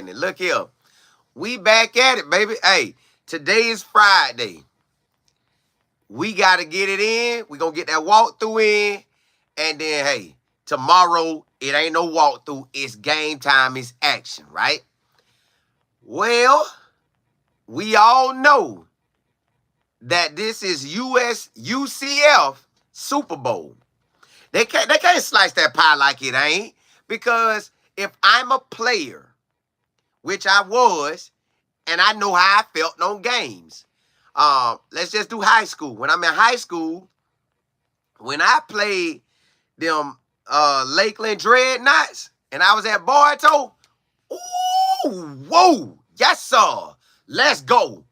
happening? Look here. We back at it, baby. Hey, today is Friday. We got to get it in. We going to get that walkthrough in. And then, hey, tomorrow, it ain't no walkthrough. It's game time. It's action, right? Well, we all know that this is UCF Super Bowl. They can't slice that pie like it ain't. Because if I'm a player, which I was, and I know how I felt on games. Let's just do high school. When I'm in high school, when I played them Lakeland Dreadnoughts, and I was at Bartow, ooh, whoa, yes, sir. Let's go.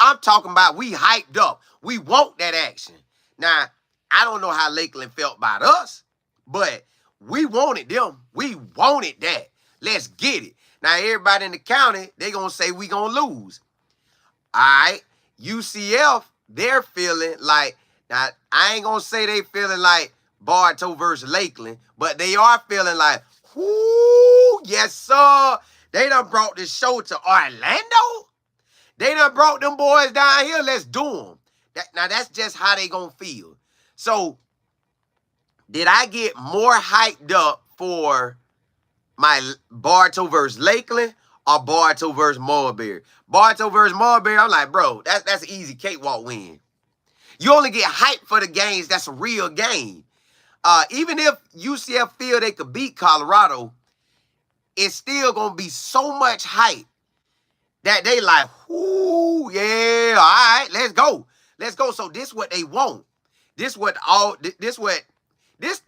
I'm talking about we hyped up. We want that action. Now, I don't know how Lakeland felt about us, but we wanted them. We wanted that. Let's get it. Now, everybody in the county, they going to say we going to lose. All right. UCF, they're feeling like, now, I ain't going to say they feeling like Bartow versus Lakeland, but they are feeling like, whoo, yes, sir. They done brought this show to Orlando. They done brought them boys down here. Let's do them. Now, that's just how they going to feel. So, did I get more hyped up for my Bartow versus Lakeland or Bartow versus Mulberry? Bartow versus Mulberry, I'm like, bro, that's an easy cakewalk win. You only get hyped for the games that's a real game. Even if UCF feel they could beat Colorado, it's still going to be so much hype that they like, ooh, yeah, all right, let's go. Let's go. So this what they want. This the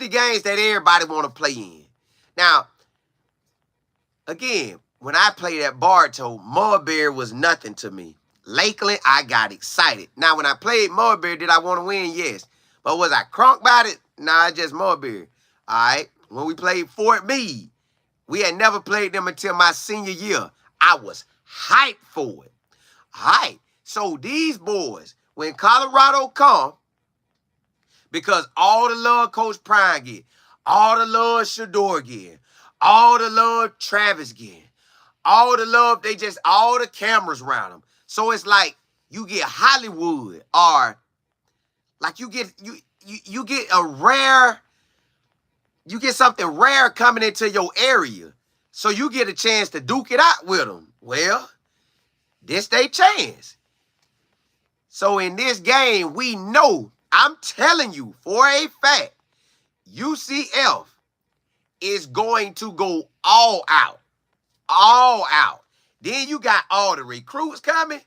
games that everybody want to play in. Now, again, when I played at Bartow, Mulberry was nothing to me. Lakeland, I got excited. Now, when I played Mulberry, did I want to win? Yes. But was I crunk about it? Nah, just Mulberry. All right. When we played Fort Meade, we had never played them until my senior year. I was hyped for it. All right. So these boys, when Colorado come, because all the love Coach Prime get, all the love Shador get, all the love Travis get, all the love, all the cameras around them. So it's like you get Hollywood, or like you get something rare coming into your area. So you get a chance to duke it out with them. Well, this they chance. So in this game, we know, I'm telling you for a fact, UCF is going to go all out. All out. Then you got all the recruits coming.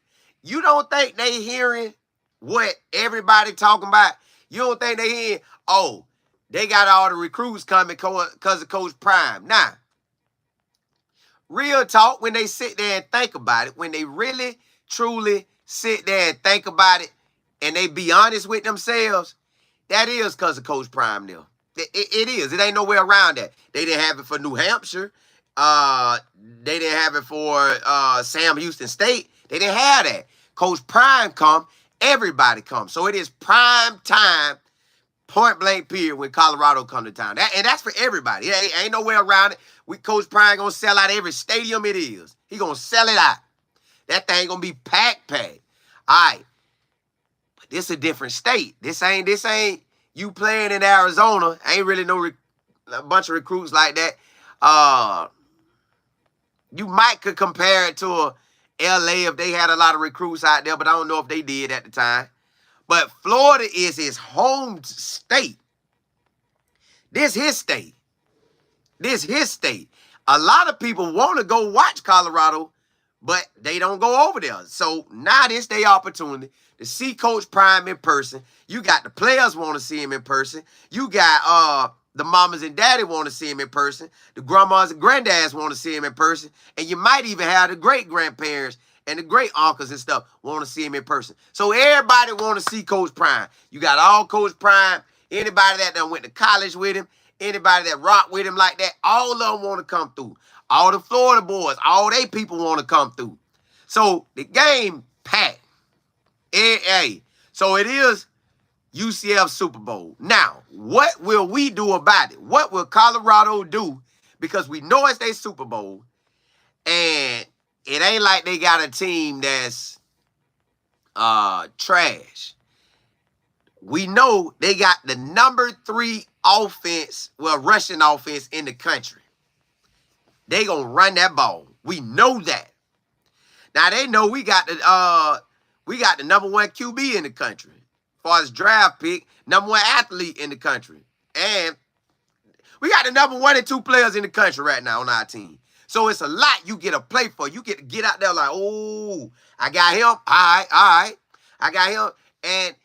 You don't think they hearing what everybody talking about? You don't think they hearing, oh, they got all the recruits coming because of Coach Prime. Nah. Real talk, when they sit there and think about it, when they really, truly sit there and think about it, and they be honest with themselves, that is because of Coach Prime now. It is. It ain't nowhere around that. They didn't have it for New Hampshire. They didn't have it for Sam Houston State. They didn't have that. Coach Prime come, everybody comes. So it is prime time, point blank period, when Colorado come to town. And that's for everybody. Ain't nowhere around it. Coach Prime gonna sell out every stadium it is. He gonna sell it out. That thing gonna be packed. All right. But this a different state. This ain't you playing in Arizona. Ain't really a bunch of recruits like that. You could compare it to a LA if they had a lot of recruits out there, but I don't know if they did at the time. But Florida is his home state. This his state. A lot of people want to go watch Colorado, but they don't go over there. So now this their opportunity to see Coach Prime in person. You got the players want to see him in person. You got the mamas and daddy want to see him in person. The grandmas and granddads want to see him in person. And you might even have the great-grandparents and the great-uncles and stuff want to see him in person. So everybody want to see Coach Prime. You got all Coach Prime, anybody that done went to college with him, anybody that rocked with him like that, all of them want to come through. All the Florida boys, all they people want to come through. So the game packed. Hey, so it is UCF Super Bowl. Now, what will we do about it? What will Colorado do? Because we know it's their Super Bowl. And it ain't like they got a team that's trash. We know they got the number 3 offense, rushing offense in the country. They gonna run that ball. We know that. Now they know we got the number 1 QB in the country, as far as draft pick, number 1 athlete in the country, and we got the number 1 and 2 players in the country right now on our team. So it's a lot you get to play for. You get to get out there like, oh, I got him. All right. I got him. And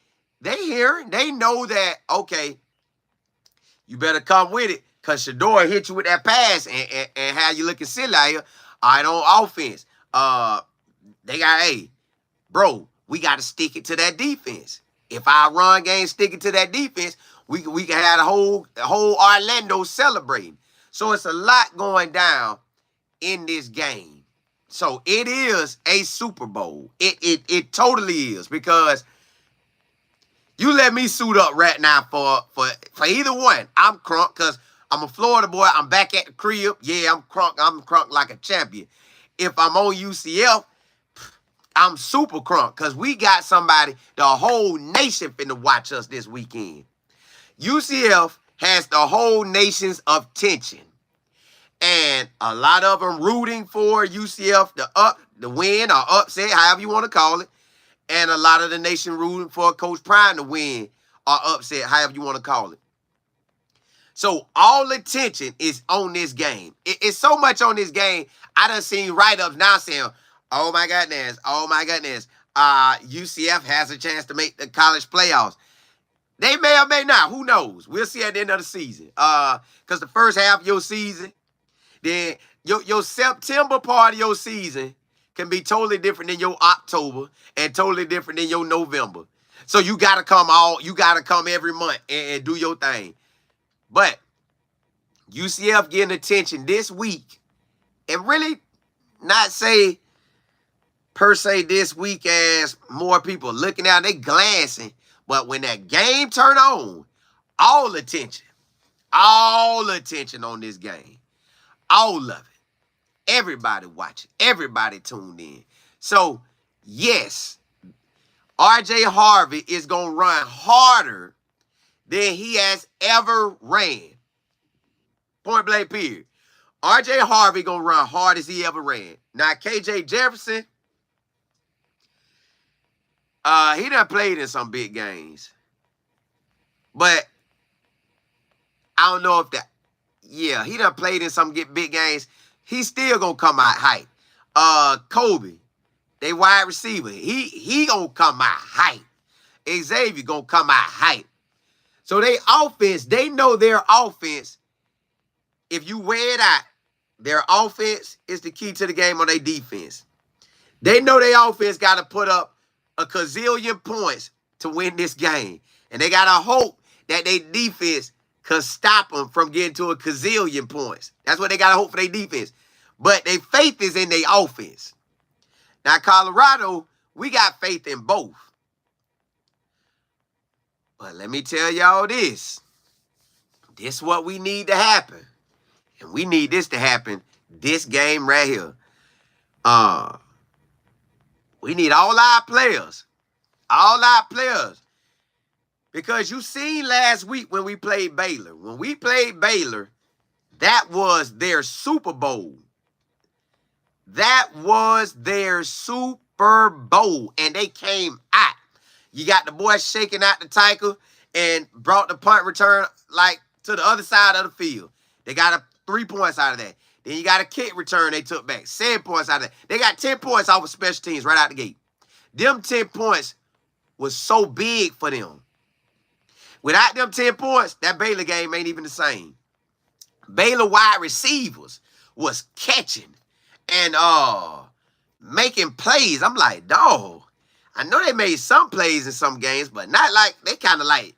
they know that, okay, you better come with it, because Shador hit you with that pass and have you looking silly out here. All right, on offense. They got, hey, bro, we got to stick it to that defense. If our run game sticking to that defense, we can have the whole Orlando celebrating. So it's a lot going down in this game. So it is a Super Bowl. It totally is, because you let me suit up right now for either one. I'm crunk because I'm a Florida boy. I'm back at the crib. Yeah, I'm crunk. I'm crunk like a champion. If I'm on UCF, I'm super crunk because we got somebody, the whole nation finna watch us this weekend. UCF has the whole nation's attention. And a lot of them rooting for UCF the win or upset, however you want to call it. And a lot of the nation rooting for Coach Prime to win or upset, however you want to call it. So all attention is on this game. It's so much on this game. I done seen write-ups now saying, oh my goodness, UCF has a chance to make the college playoffs. They may or may not. Who knows? We'll see at the end of the season. Because the first half of your season, then your September part of your season can be totally different than your October and totally different than your November. So you gotta come every month and do your thing. But UCF getting attention this week, and really not say per se this week as more people looking out, they glancing. But when that game turn on, all attention on this game. All of it. Everybody watching. Everybody tuned in. So, yes, RJ Harvey is going to run harder than he has ever ran. Point blank period. RJ Harvey going to run hard as he ever ran. Now, KJ Jefferson, he done played in some big games. But I don't know if that, yeah, he done played in some big games. He's still going to come out hype. Kobe, they wide receiver, he going to come out hype. Xavier going to come out hype. So they offense, they know their offense. If you weigh it out, their offense is the key to the game on their defense. They know their offense got to put up a gazillion points to win this game. And they got to hope that their defense could stop them from getting to a gazillion points. That's what they got to hope for their defense. But their faith is in their offense. Now, Colorado, we got faith in both. But let me tell y'all this. This is what we need to happen. And we need this to happen this game right here. We need all our players. All our players. Because you seen last week when we played Baylor. When we played Baylor, that was their Super Bowl. That was their Super Bowl. And they came out. You got the boys shaking out the tackle and brought the punt return like to the other side of the field. They got 3 points out of that. Then you got a kick return they took back. 7 points out of that. They got 10 points off of special teams right out the gate. Them 10 points was so big for them. Without them 10 points, that Baylor game ain't even the same. Baylor wide receivers was catching and making plays. I'm like, dog, I know they made some plays in some games, but not like, they kind of like,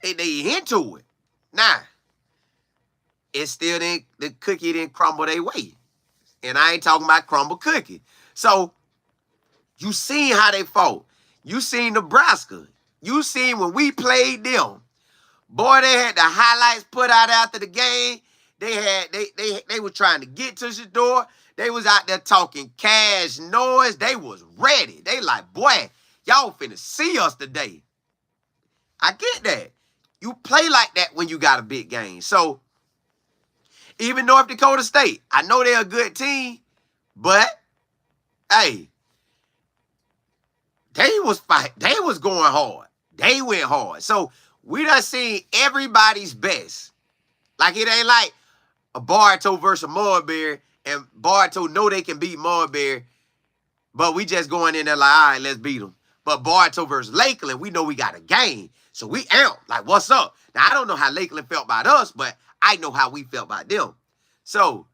they into it. Nah, it still didn't, the cookie didn't crumble their way. And I ain't talking about crumble cookie. So, you seen how they fought. You seen Nebraska. You seen when we played them. Boy, they had the highlights put out after the game. They were trying to get to the door. They was out there talking cash noise. They was ready. They like, boy, y'all finna see us today. I get that. You play like that when you got a big game. So, even North Dakota State, I know they're a good team, but, hey, they was going hard. They went hard. So, we done seen everybody's best. Like, it ain't like a Bartow versus Marbury, and Bartow know they can beat Marbury, but we just going in there like, all right, let's beat them. But Bartow versus Lakeland, we know we got a game. So we out. Like, what's up? Now, I don't know how Lakeland felt about us, but I know how we felt about them. So,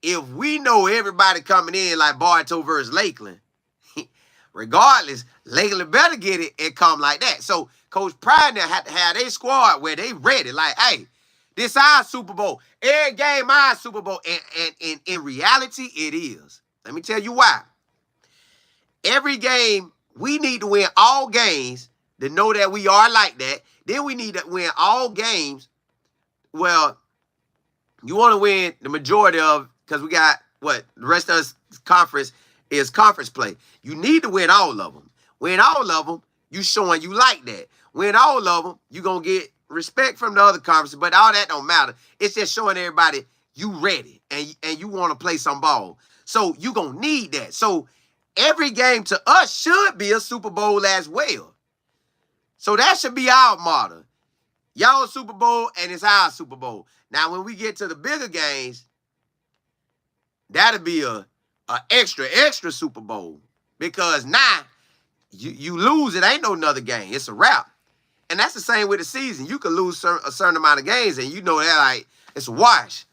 if we know everybody coming in like Bartow versus Lakeland, regardless, Lakeland better get it and come like that. So, Coach Pride now had to have their squad where they ready. Like, hey, this our Super Bowl. Every game our Super Bowl. And in reality, it is. Let me tell you why. Every game, we need to win all games to know that we are like that. Then we need to win all games. Well, you want to win the majority of, because we got, what, the rest of us conference is conference play. You need to win all of them. Win all of them, you showing you like that. Win all of them, you going to get respect from the other conferences, but all that don't matter. It's just showing everybody you ready and you want to play some ball. So you going to need that. So every game to us should be a Super Bowl as well. So that should be our motto. Y'all Super Bowl and it's our Super Bowl. Now, when we get to the bigger games, that'll be a extra Super Bowl. Because now, you lose, it ain't no another game. It's a wrap. And that's the same with the season. You can lose a certain amount of games, and you know that like it's a wash.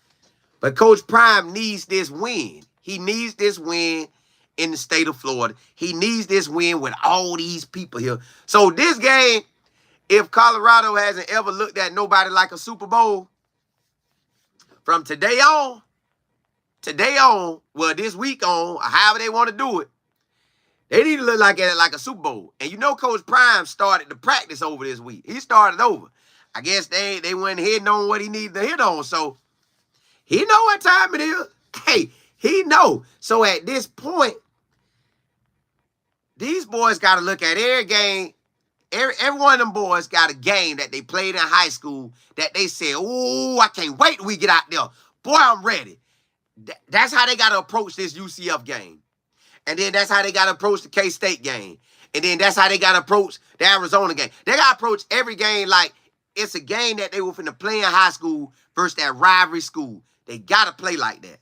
But Coach Prime needs this win. He needs this win in the state of Florida. He needs this win with all these people here. So this game, if Colorado hasn't ever looked at nobody like a Super Bowl, from today on, well, this week on, or however they want to do it, they need to look like it like a Super Bowl. And you know Coach Prime started the practice over this week. He started over. I guess they weren't hitting on what he needed to hit on. So he know what time it is. Hey, he know. So at this point, these boys got to look at every game. Every one of them boys got a game that they played in high school that they said, oh, I can't wait till we get out there. Boy, I'm ready. That's how they got to approach this UCF game. And then that's how they got to approach the K-State game. And then that's how they got to approach the Arizona game. They got to approach every game like it's a game that they were finna play in high school versus that rivalry school. They got to play like that.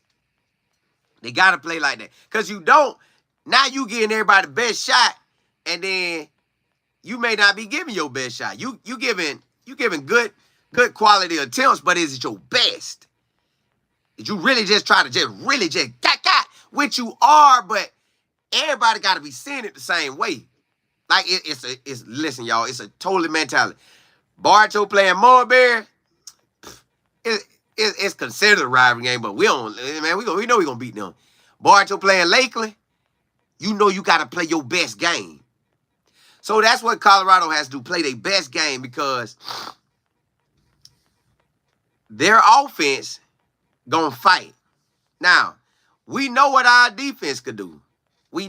They got to play like that. Because you don't, now you giving everybody the best shot, and then you may not be giving your best shot. You giving good quality attempts, but is it your best? Did you really just try to got, which you are, but everybody got to be seeing it the same way. Like, listen, y'all, it's a totally mentality. Bartow playing Marbury, it's considered a rivalry game, but we know we're going to beat them. Bartow playing Lakeland, you know you got to play your best game. So that's what Colorado has to do, play their best game, because their offense going to fight. Now, we know what our defense could do. But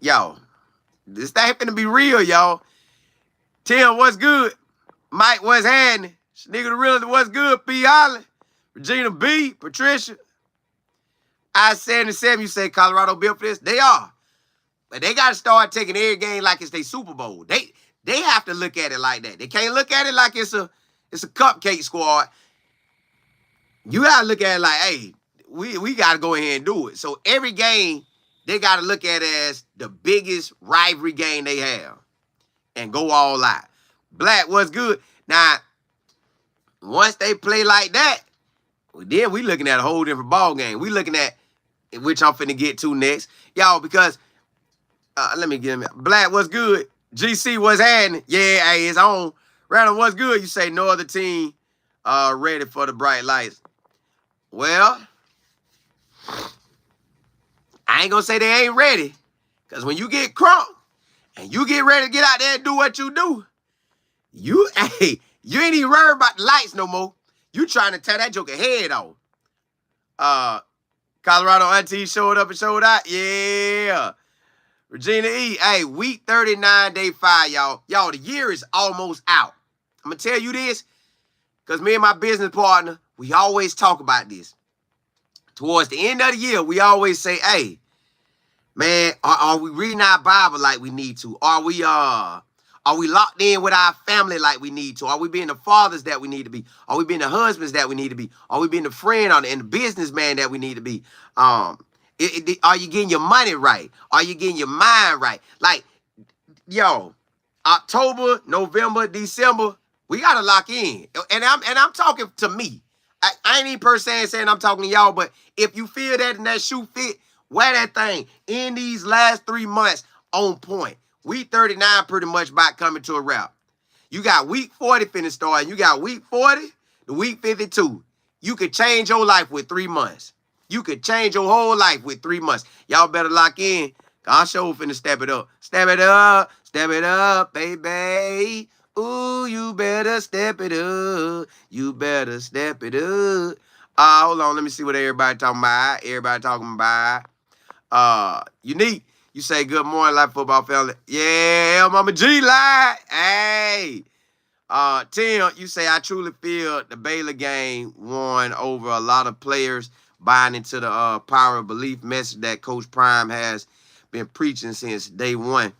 y'all, this thing finna be real, y'all. Tim, what's good? Mike, what's happening? Nigga, the real, what's good? P. Holland, Regina B, Patricia. I-77, you say Colorado built for this? They are. But they got to start taking every game like it's their Super Bowl. They have to look at it like that. They can't look at it like it's a cupcake squad. You got to look at it like, hey, we got to go ahead and do it. So every game, they got to look at it as the biggest rivalry game they have and go all out. Black, what's good? Now, once they play like that, then we looking at a whole different ball game. We looking at, which I'm finna get to next. Y'all, because, let me get him. Black, what's good? GC, what's happening? Yeah, hey, it's on. Randall, what's good? You say no other team ready for the bright lights. Well, I ain't gonna say they ain't ready. Because when you get crunk and you get ready to get out there and do what you do, you You ain't even worried about the lights no more. You trying to tear that joker head off. Colorado auntie showed up and showed out. Yeah. Regina E. Hey, week 39, day 5, y'all. Y'all, the year is almost out. I'm going to tell you this because me and my business partner, we always talk about this. Towards the end of the year, we always say, hey, man, are we reading our Bible like we need to? Are we locked in with our family like we need to? Are we being the fathers that we need to be? Are we being the husbands that we need to be? Are we being the friend and the businessman that we need to be? Are you getting your money right? Are you getting your mind right? Like, yo, October, November, December, we gotta lock in. And I'm talking to me. I ain't even per se saying I'm talking to y'all, but if you feel that and that shoe fit, wear that thing in these last 3 months on point. Week 39 pretty much about coming to a wrap. You got week 40 finna start, and you got week 40 to week 52. You could change your life with 3 months. You could change your whole life with 3 months. Y'all better lock in. Our show finna step it up. Step it up, baby. Ooh, you better step it up. You better step it up. Hold on, let me see what everybody talking about. Everybody talking about. Unique. You say good morning, Life Football family. Yeah, Mama G live. Hey. Tim, you say I truly feel the Baylor game won over a lot of players buying into the power of belief message that Coach Prime has been preaching since day one.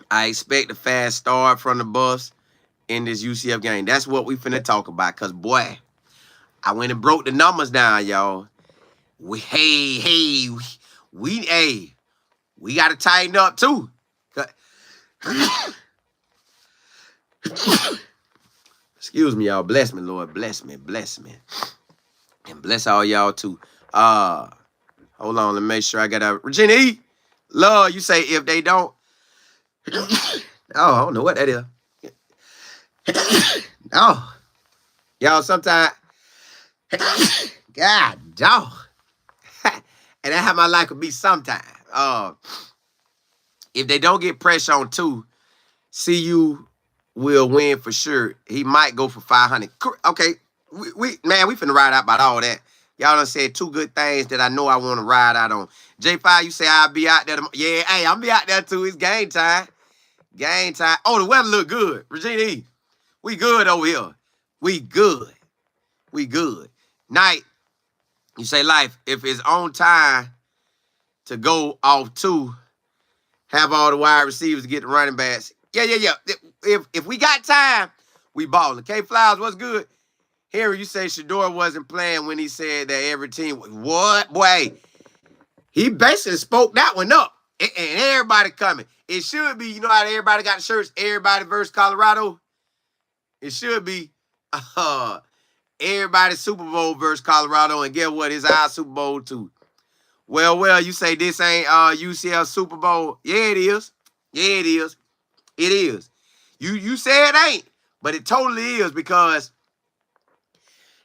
I expect a fast start from the Buffs in this UCF game. That's what we finna talk about. Cause boy, I went and broke the numbers down, y'all. We gotta tighten up too. Excuse me, y'all. Bless me, Lord. Bless me. And bless all y'all too. Hold on, let me make sure I got that. Regina E. Love, you say if they don't. Oh, I don't know what that is. Oh, y'all, sometimes. God, dog. And that's how my life could be sometimes. If they don't get pressure on 2, CU will win for sure. He might go for 500. Okay, we finna ride out about all that. Y'all done said 2 good things that I know I want to ride out on. J5, you say I'll be out there. Yeah, hey, I'm be out there too. It's game time. Game time. Oh, the weather look good. Regina E, we good over here. We good. Night, you say Life, if it's on time to go off 2, have all the wide receivers to get the running backs. Yeah. If we got time, we balling. K Flowers, what's good? Harry, you say Shador wasn't playing when he said that every team was what? Boy, he basically spoke that one up. And everybody coming. It should be, you know how everybody got shirts, everybody versus Colorado? It should be everybody Super Bowl versus Colorado. And guess what? It's our Super Bowl too. Well, you say this ain't UCF Super Bowl. Yeah, it is. It is. You say it ain't, but it totally is because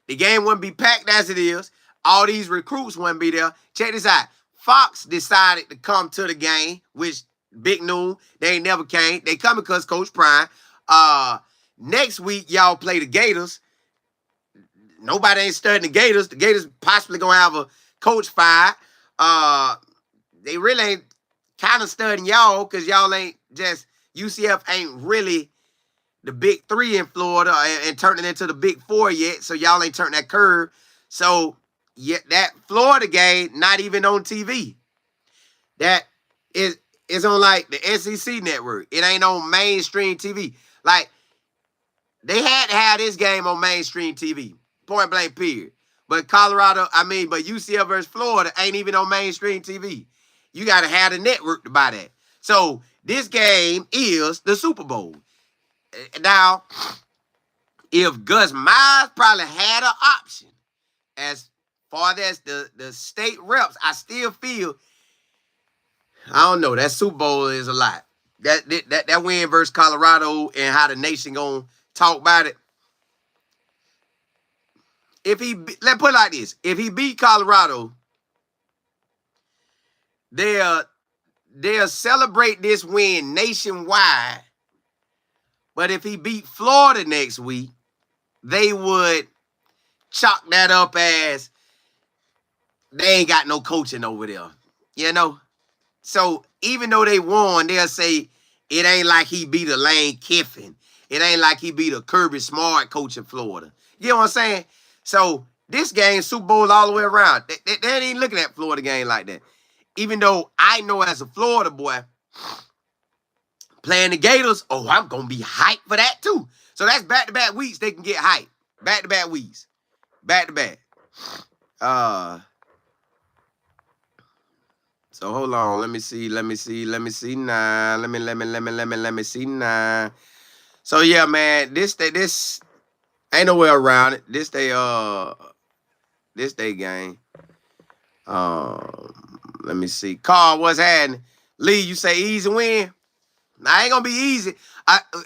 the game wouldn't be packed as it is. All these recruits wouldn't be there. Check this out. Fox decided to come to the game, which big noon. They ain't never came. They coming because Coach Prime. Next week, y'all play the Gators. Nobody ain't studying the Gators. The Gators possibly gonna have a coach fired. They really ain't kind of studying y'all because y'all ain't just UCF ain't really the big 3 in Florida and turning into the big 4 yet. So y'all ain't turned that curve. So yeah, that Florida game not even on TV. That is on like the SEC network. It ain't on mainstream TV. Like they had to have this game on mainstream TV. Point blank period. But UCF versus Florida ain't even on mainstream TV. You got to have the network to buy that. So this game is the Super Bowl. Now, if Gus Miles probably had an option as far as the state reps, I still feel, I don't know, that Super Bowl is a lot. That win versus Colorado and how the nation gonna talk about it. Let's put it like this. If he beat Colorado, they'll celebrate this win nationwide. But if he beat Florida next week, they would chalk that up as they ain't got no coaching over there. You know? So even though they won, they'll say it ain't like he beat a Lane Kiffin. It ain't like he beat a Kirby Smart coach in Florida. You know what I'm saying? So this game, Super Bowl all the way around. They ain't looking at Florida game like that. Even though I know as a Florida boy, playing the Gators, oh, I'm going to be hyped for that too. So that's back-to-back weeks they can get hyped. Back-to-back weeks. Back-to-back. So hold on. Let me see now. Let me see now. So yeah, man, this ain't no way around it. This day game. Let me see. Carl, what's happening? Lee, you say easy win? Nah, ain't gonna be easy.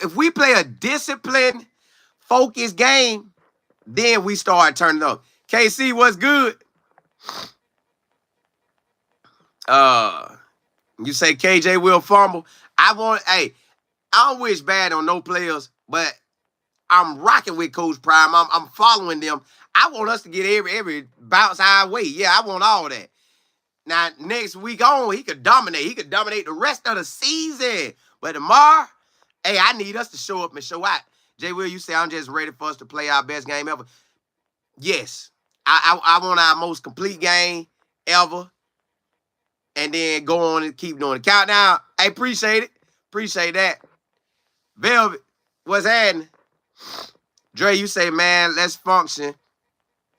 If we play a disciplined, focused game, then we start turning up. KC, what's good? You say KJ will fumble. I don't wish bad on no players, but I'm rocking with Coach Prime. I'm following them. I want us to get every bounce our way. Yeah, I want all that. Now, next week on, he could dominate. He could dominate the rest of the season. But tomorrow, hey, I need us to show up and show out. Jay Will, you say I'm just ready for us to play our best game ever. Yes. I want our most complete game ever. And then go on and keep doing the countdown. I appreciate it. Appreciate that. Velvet, what's happening? Dre, you say, man, let's function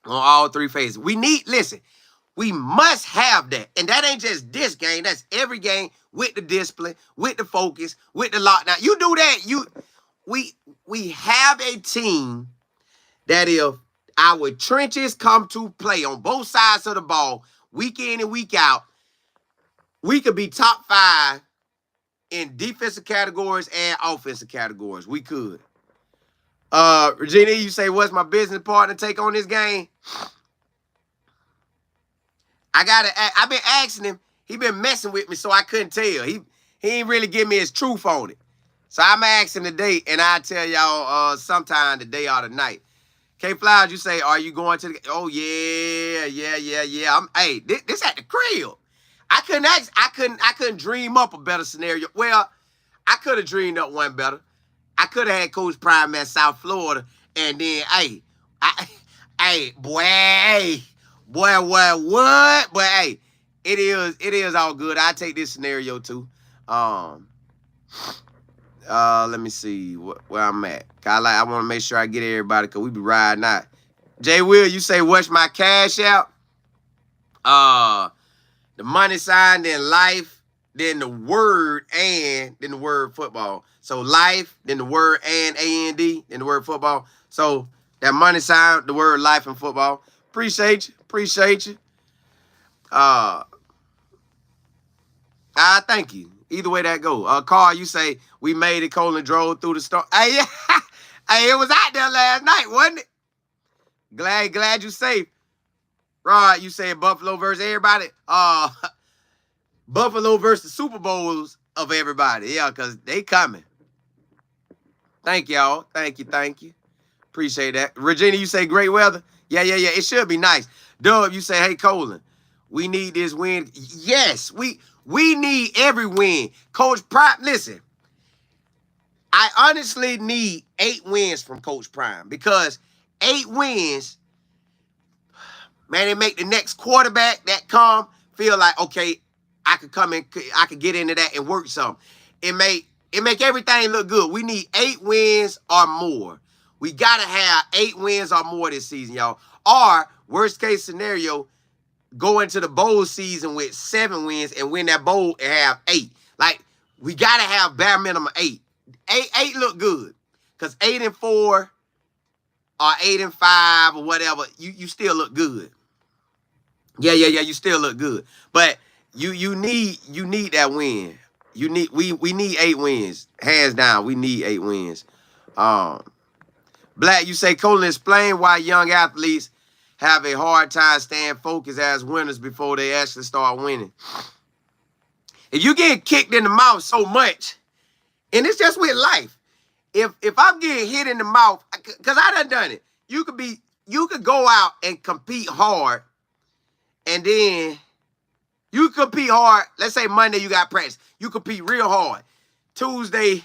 on all three phases. Listen, we must have that. And that ain't just this game. That's every game with the discipline, with the focus, with the lockdown. You do that, we have a team that if our trenches come to play on both sides of the ball, week in and week out, we could be top 5 in defensive categories and offensive categories. We could. Regina, you say, what's my business partner take on this game? I've been asking him. He been messing with me, so I couldn't tell. He ain't really give me his truth on it. So I'm asking today, and I'll tell y'all sometime today or tonight. K Flowers, you say, are you going to the... Oh, yeah. This at the crib. I couldn't dream up a better scenario. Well, I could have dreamed up one better. I could have had Coach Prime at South Florida, and then, what? But hey, it is all good. I take this scenario too. Let me see where I'm at. I want to make sure I get everybody because we be riding out. Jay Will, you say, what's my cash out? The money sign, then life, then the word, and then the word football. So life, then the word and A-N-D, then the word football. So that money sign, the word life and football. Appreciate you. Thank you. Either way that go. Carl, you say we made it. Colin drove through the storm. Hey, it was out there last night, wasn't it? Glad you safe. Rod, you say Buffalo versus everybody. Buffalo versus the Super Bowls of everybody. Yeah, because they coming. Thank y'all. Thank you. Appreciate that. Regina, you say great weather. Yeah. It should be nice. Dub, you say, hey, Colin, we need this win. Yes, we need every win. Coach Prime, listen, I honestly need 8 wins from Coach Prime because 8 wins, man, it make the next quarterback that come feel like, okay, I could come in, I could get into that and work some. It make everything look good. We need 8 wins or more. We got to have 8 wins or more this season, y'all. Or, worst case scenario, go into the bowl season with 7 wins and win that bowl and have 8. Like, we got to have bare minimum 8. 8 look good. Because 8-4 or 8-5 or whatever, you still look good. Yeah, you still look good. But you need that win. We need 8 wins. Hands down, we need 8 wins. Black, you say, Colin, explain why young athletes have a hard time staying focused as winners before they actually start winning. If you get kicked in the mouth so much, and it's just with life, if I'm getting hit in the mouth, because I done it. You could go out and compete hard, and then you compete hard. Let's say Monday you got practice. You compete real hard. Tuesday,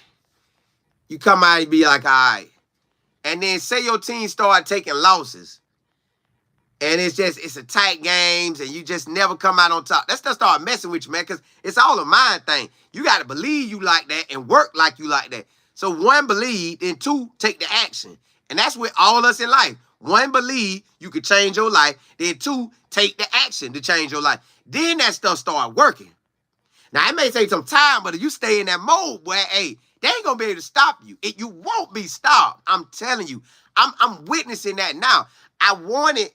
you come out and be like, all right. And then say your team start taking losses. And it's a tight games, and you just never come out on top. That stuff start messing with you, man, because it's all a mind thing. You got to believe you like that and work like you like that. So one, believe, then two, take the action. And that's with all us in life. One, believe you could change your life. Then two, take the action to change your life. Then that stuff start working. Now, it may take some time, but if you stay in that mode, boy, hey, they ain't going to be able to stop you. You won't be stopped. I'm telling you. I'm witnessing that now. I wanted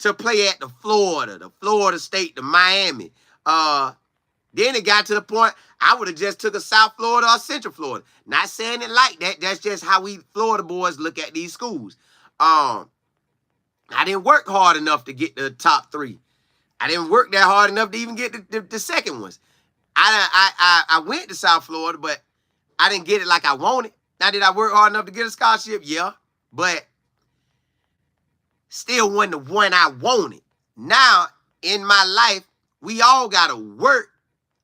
to play at the Florida State, the Miami. Then it got to the point I would have just took a South Florida or Central Florida. Not saying it like that. That's just how we Florida boys look at these schools. I didn't work hard enough to get the top three. I didn't work that hard enough to even get the second ones. I went to South Florida, but I didn't get it like I wanted. Now, did I work hard enough to get a scholarship? Yeah, but still wasn't the one I wanted. Now, in my life, we all got to work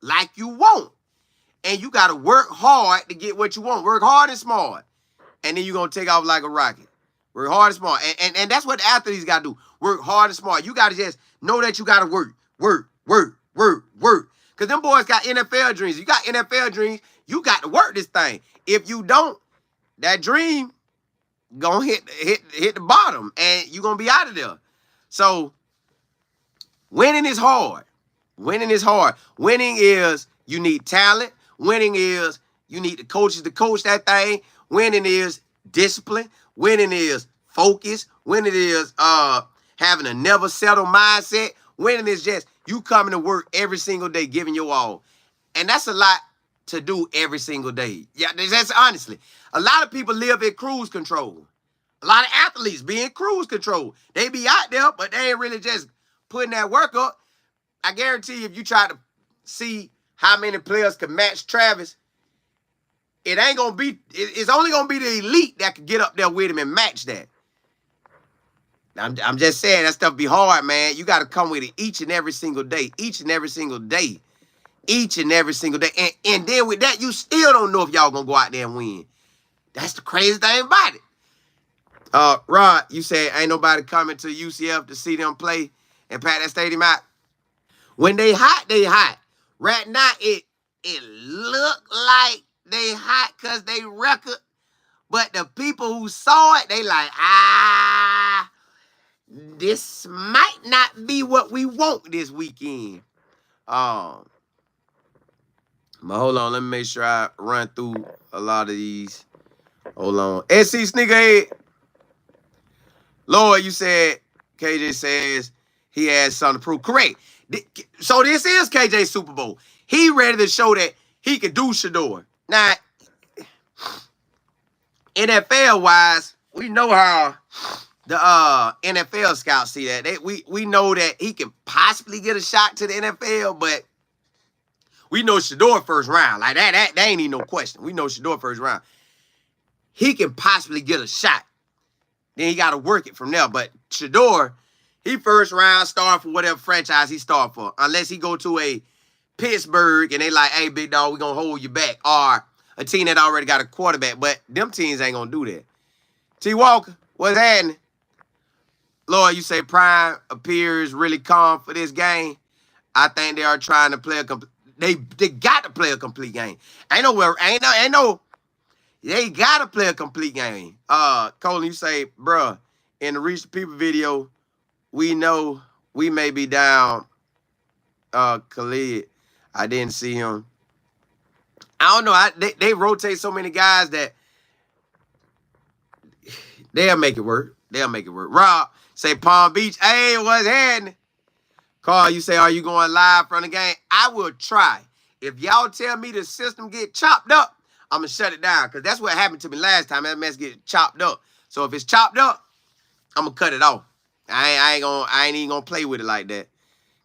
like you want. And you got to work hard to get what you want. Work hard and smart. And then you're going to take off like a rocket. Work hard and smart. And that's what the athletes got to do. Work hard and smart. You got to just know that you got to work. Because them boys got NFL dreams. You got NFL dreams, you got to work this thing. If you don't, that dream gonna hit the bottom, and you're gonna be out of there. So winning is hard. Winning is hard. Winning is you need talent. Winning is you need the coaches to coach that thing. Winning is discipline. Winning is focus. Winning is having a never settle mindset. Winning is just you coming to work every single day, giving your all. And that's a lot to do every single day. Yeah, that's honestly. A lot of people live in cruise control. A lot of athletes be in cruise control. They be out there, but they ain't really just putting that work up. I guarantee you, if you try to see how many players can match Travis, it ain't gonna be, it's only gonna be the elite that can get up there with him and match that. I'm just saying, that stuff be hard, man. You got to come with it each and every single day. Each and every single day. Each and every single day. And then with that, you still don't know if y'all going to go out there and win. That's the crazy thing about it. Rod, you said ain't nobody coming to UCF to see them play and pack that stadium out. When they hot, they hot. Right now, it look like they hot because they record. But the people who saw it, they like, this might not be what we want this weekend. But hold on, let me make sure I run through a lot of these. Hold on. SC Sneakerhead. Lord, you said KJ says he has something to prove. Correct. So this is KJ's Super Bowl. He ready to show that he can do Shador. Now, NFL-wise, we know how the NFL scouts see that. We know that he can possibly get a shot to the NFL, but we know Shador first round. Like that ain't even no question. We know Shador first round. He can possibly get a shot. Then he got to work it from there. But Shador, he first round start for whatever franchise he start for. Unless he go to a Pittsburgh and they like, hey, big dog, we going to hold you back. Or a team that already got a quarterback. But them teams ain't going to do that. T. Walker, what's happening? Lord, you say Prime appears really calm for this game. I think they are trying to play a complete. They got to play a complete game. They got to play a complete game. Colin, you say, bruh, in the Reach the People video, we know we may be down. Khalid, I didn't see him. I don't know. They rotate so many guys that they'll make it work. They'll make it work. Rob, say Palm Beach. Hey, what's happening? Carl, you say, are you going live from the game? I will try. If y'all tell me the system get chopped up, I'm going to shut it down. Because that's what happened to me last time. That mess get chopped up. So if it's chopped up, I'm going to cut it off. I ain't even going to play with it like that.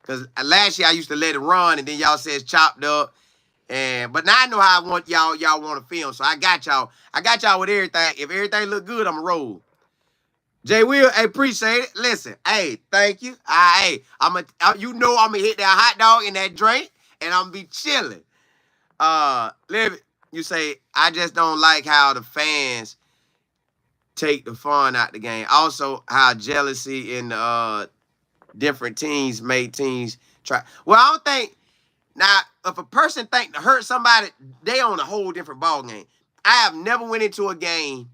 Because last year I used to let it run, and then y'all said it's chopped up. But now I know how I want y'all want to film. So I got y'all. I got y'all with everything. If everything look good, I'ma roll. Jay Will, hey, appreciate it. Listen, hey, thank you. Hey, you know I'm gonna hit that hot dog in that drink, and I'm gonna be chilling. Liv, you say I just don't like how the fans take the fun out the game. Also, how jealousy in different teams made teams try. Well, I don't think now if a person think to hurt somebody, they on a whole different ball game. I have never went into a game,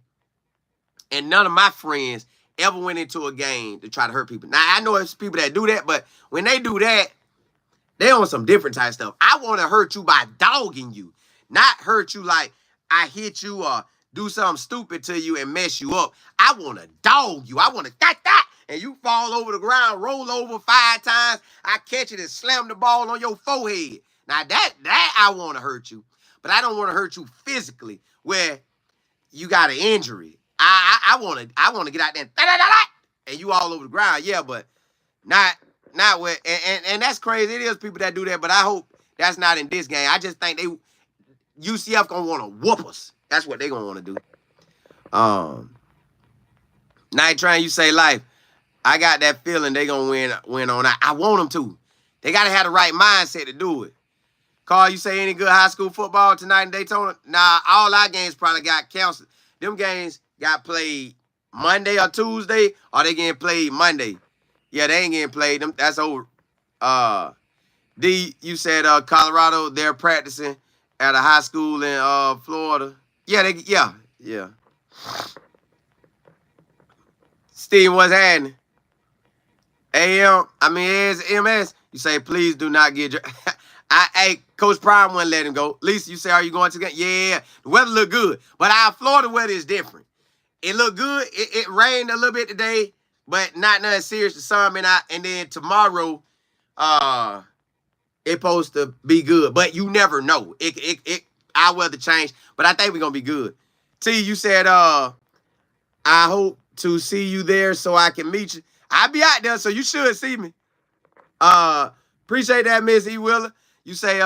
and none of my friends ever went into a game to try to hurt people. Now I know it's people that do that, but when they do that, they on some different type of stuff. I want to hurt you by dogging you, not hurt you like I hit you or do something stupid to you and mess you up. I want to dog you. I want to that, and you fall over the ground, roll over 5 times. I catch it and slam the ball on your forehead. Now that I want to hurt you, but I don't want to hurt you physically where you got an injury. I want to get out there and you all over the ground. Yeah, but not where and that's crazy. It is people that do that, but I hope that's not in this game. I just think UCF gonna want to whoop us. That's what they gonna want to do. Night Train, you say life. I got that feeling they gonna win on that. I want them to. They gotta have the right mindset to do it. Carl, you say any good high school football tonight in Daytona? Nah, all our games probably got canceled. Them games got played Monday or Tuesday, or they getting played Monday. Yeah, they ain't getting played. That's over. D, you said Colorado, they're practicing at a high school in Florida. Yeah, yeah. Steve, what's happening? It's MS. You say, please do not get your... Hey, Coach Prime wouldn't let him go. Lisa, you say, are you going to get... Yeah, the weather look good. But our Florida weather is different. It look good. It rained a little bit today, but not nothing serious. The sun been out. And then tomorrow, it's supposed to be good. But you never know. Our weather changed. But I think we're going to be good. T, you said, I hope to see you there so I can meet you. I'll be out there, so you should see me. Appreciate that, Miss E. Willer. You say,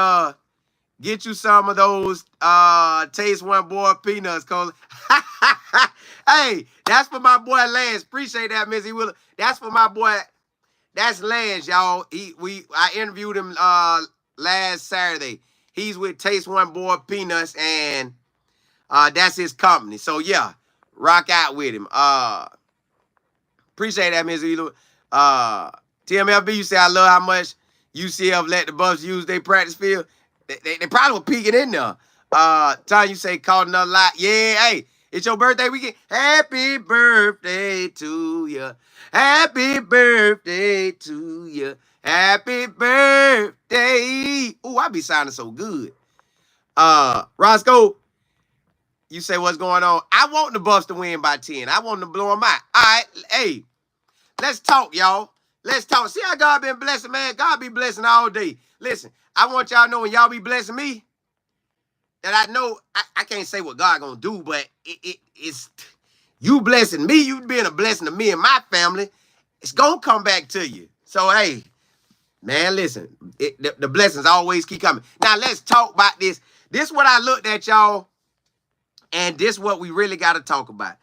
get you some of those Taste One Boy peanuts, Cole. Hey, that's for my boy Lance. Appreciate that, Miss E. Willer. That's for my boy. That's Lance, y'all. I interviewed him last Saturday. He's with Taste One Boy Peanuts, and that's his company. So yeah, rock out with him. Appreciate that, Miss E. Willer. TMLB, you say I love how much UCF let the Buffs use their practice field. They probably were peeking in there. Tom, you say called another lie. Yeah, hey, it's your birthday weekend. Happy birthday to you. Happy birthday to you. Happy birthday. Ooh, I be sounding so good. Roscoe, you say what's going on? I want the Buffs to win by 10. I want them to blow them out. All right, hey, let's talk, y'all. Let's talk. See how God been blessing, man? God be blessing all day. Listen, I want y'all to know when y'all be blessing me, that I know I can't say what God gonna do, but it's you blessing me, you being a blessing to me and my family, it's gonna come back to you. So, hey, man, listen, the blessings always keep coming. Now, let's talk about this. This is what I looked at, y'all, and this is what we really got to talk about.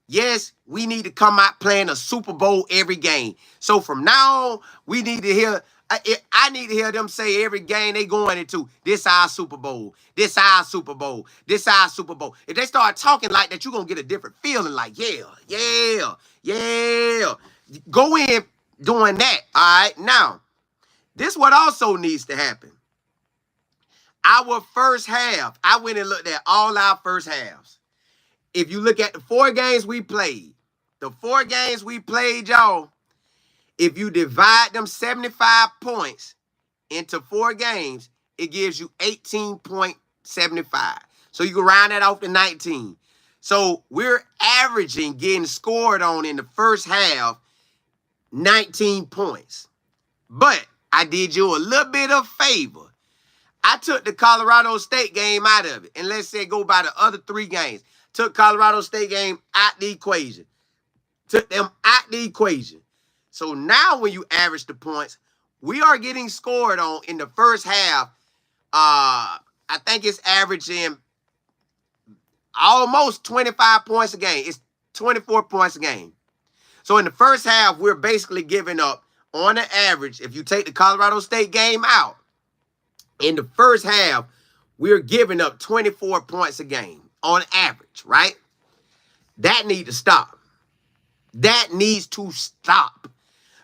Yes, we need to come out playing a Super Bowl every game. So from now on, we need to hear, I need to hear them say every game they going into, this our Super Bowl, this our Super Bowl, this our Super Bowl. If they start talking like that, you're going to get a different feeling like, yeah. Go in doing that, all right? Now, this what also needs to happen. Our first half, I went and looked at all our first halves. If you look at the 4 games we played, y'all, if you divide them 75 points into 4 games, it gives you 18.75. So you can round that off to 19. So we're averaging getting scored on in the first half 19 points. But I did you a little bit of favor. I took the Colorado State game out of it. And let's say go by the other 3 games. Took Colorado State game out the equation. Took them out the equation. So now when you average the points, we are getting scored on in the first half. I I think it's averaging almost 25 points a game. It's 24 points a game. So in the first half, we're basically giving up, on the average, if you take the Colorado State game out, in the first half, we're giving up 24 points a game on average, right? That needs to stop. That needs to stop.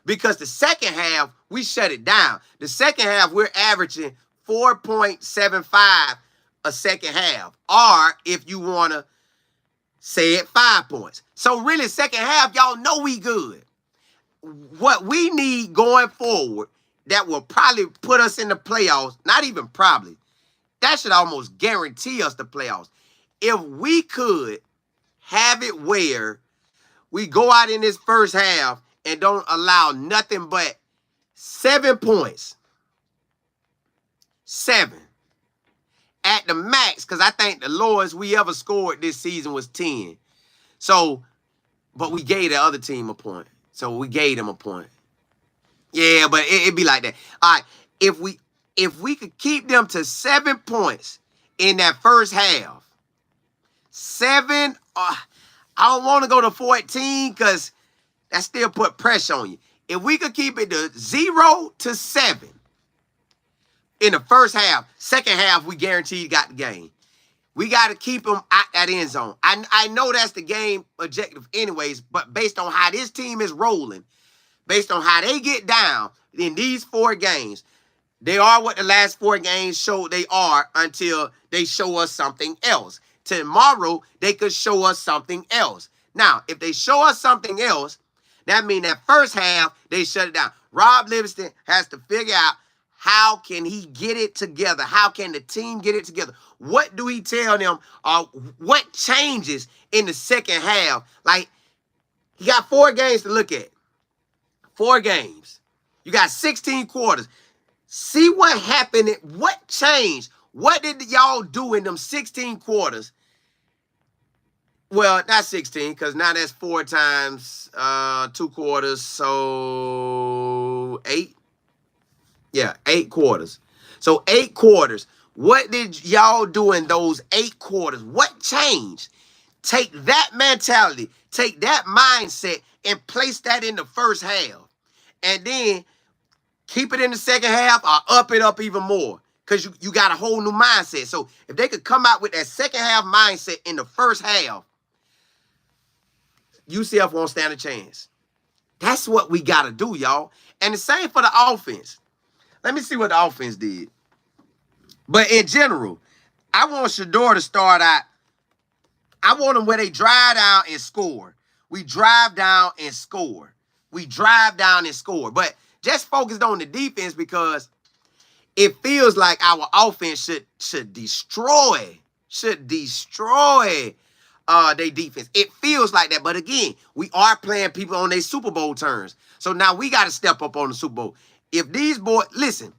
Because the second half, we shut it down. The second half, we're averaging 4.75 a second half. Or if you want to say it, 5 points. So really, second half, y'all know we good. What we need going forward that will probably put us in the playoffs, not even probably, that should almost guarantee us the playoffs. If we could have it where we go out in this first half and don't allow nothing but 7 points. 7. At the max, because I think the lowest we ever scored this season was 10. So, but we gave the other team a point. So we gave them a point. Yeah, but it'd be like that. All right, if we could keep them to 7 points in that first half, 7, I don't want to go to 14 because that still put pressure on you. If we could keep it to 0 to 7 in the first half, second half, we guaranteed got the game. We got to keep them at that end zone. I know that's the game objective anyways, but based on how this team is rolling, based on how they get down in these 4 games, they are what the last 4 games showed they are until they show us something else. Tomorrow, they could show us something else. Now, if they show us something else, that means that first half, they shut it down. Rob Livingston has to figure out how can he get it together? How can the team get it together? What do he tell them? What changes in the second half? Like, he got 4 games to look at. 4 games. You got 16 quarters. See what happened. What changed? What did y'all do in them 16 quarters? Well, not 16, because now that's 4 times 2 quarters, so 8. Yeah, 8 quarters. So 8 quarters. What did y'all do in those 8 quarters? What changed? Take that mentality, take that mindset, and place that in the first half. And then keep it in the second half or up it up even more. Because you got a whole new mindset. So if they could come out with that second half mindset in the first half, UCF won't stand a chance. That's what we got to do, y'all. And the same for the offense. Let me see what the offense did. But in general, I want Shedeur to start out. I want them where they drive down and score. We drive down and score. We drive down and score. But just focused on the defense because it feels like our offense should destroy their defense. It feels like that. But again, we are playing people on their Super Bowl terms. So now we got to step up on the Super Bowl. If these boys, listen,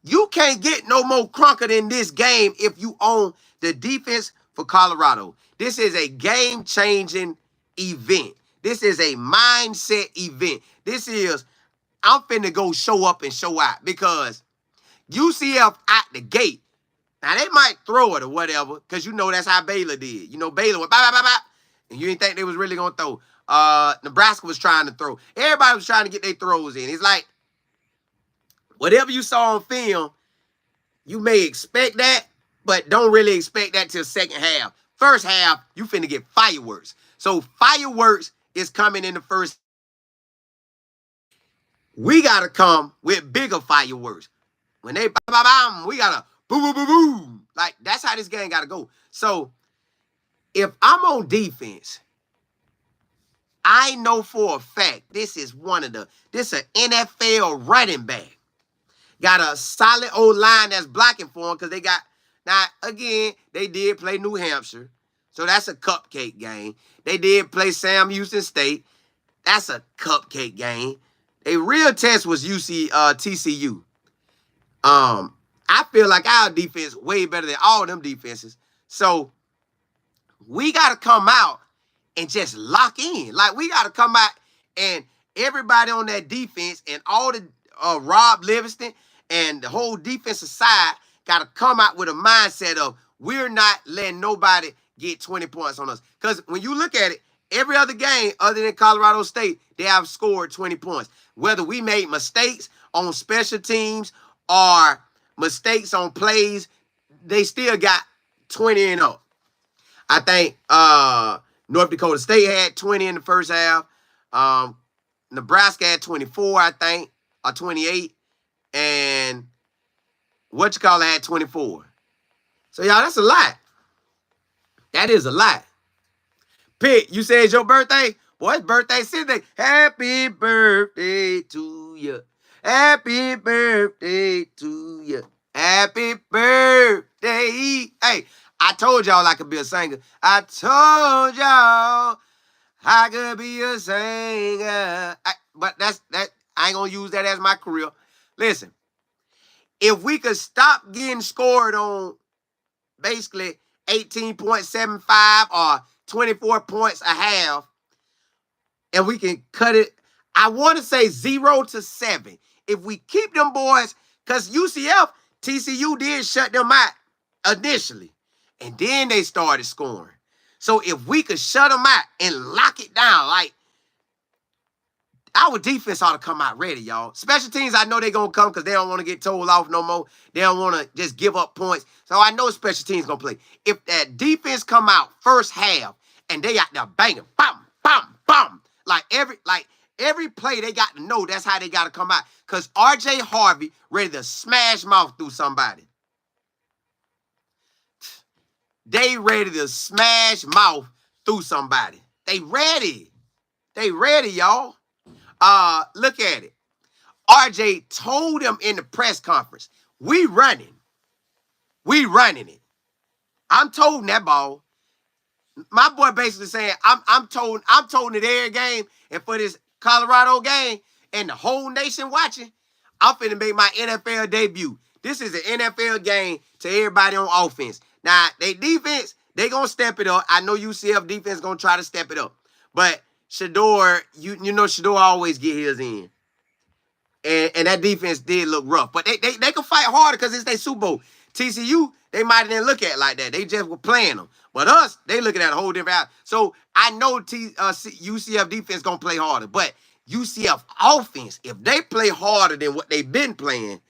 you can't get no more crunker than this game if you own the defense for Colorado. This is a game-changing event. This is a mindset event. This is, I'm finna go show up and show out because UCF out the gate. Now, they might throw it or whatever because you know that's how Baylor did. You know, Baylor went bop, bop, bop, bop, and you didn't think they was really going to throw. Nebraska was trying to throw. Everybody was trying to get their throws in. It's like, whatever you saw on film, you may expect that, but don't really expect that till second half. First half, you finna get fireworks. So fireworks is coming in the first. We got to come with bigger fireworks. When they bam, we got to boom, boom, boom, boom. Like, that's how this game got to go. So if I'm on defense, I know for a fact this is an NFL running back. Got a solid old line that's blocking for them because they got, now, again, they did play New Hampshire. So that's a cupcake game. They did play Sam Houston State. That's a cupcake game. A real test was TCU. I feel like our defense way better than all them defenses. So we got to come out and just lock in. Like, we got to come out and everybody on that defense and all the Rob Livingston and the whole defensive side got to come out with a mindset of we're not letting nobody get 20 points on us. Because when you look at it, every other game other than Colorado State, they have scored 20 points. Whether we made mistakes on special teams or mistakes on plays, they still got 20 and up. I think North Dakota State had 20 in the first half. Nebraska had 24, I think, or 28. And had 24. So, y'all, that's a lot. That is a lot. Pitt, you say it's your birthday? Boy, it's birthday Sunday. Happy birthday to you. Happy birthday to you. Happy birthday. Hey, I told y'all I could be a singer. I told y'all I could be a singer. But I ain't going to use that as my career. Listen, if we could stop getting scored on basically 18.75 or 24 points a half, and we can cut it, I want to say 0 to 7. If we keep them boys, because UCF, TCU did shut them out initially, and then they started scoring. So if we could shut them out and lock it down, like, our defense ought to come out ready, y'all. Special teams, I know they're going to come because they don't want to get told off no more. They don't want to just give up points. So I know special teams going to play. If that defense come out first half and they out there banging, bam, bam, bam, like every play they got to know that's how they got to come out. Because R.J. Harvey ready to smash mouth through somebody. They ready to smash mouth through somebody. They ready. They ready, y'all. Look at it. RJ told him in the press conference, we running it. I'm toting that ball. My boy basically saying, I'm toting it every game, and for this Colorado game and the whole nation watching, I'm finna make my NFL debut. This is an NFL game to everybody on offense. Now, they defense, they gonna step it up. I know UCF defense gonna try to step it up. But Shedeur, you know Shedeur always get his in. And that defense did look rough. But they can fight harder because it's their Super Bowl. TCU, they might didn't look at it like that. They just were playing them. But us, they looking at a whole different out. So I know UCF defense going to play harder. But UCF offense, if they play harder than what they've been playing,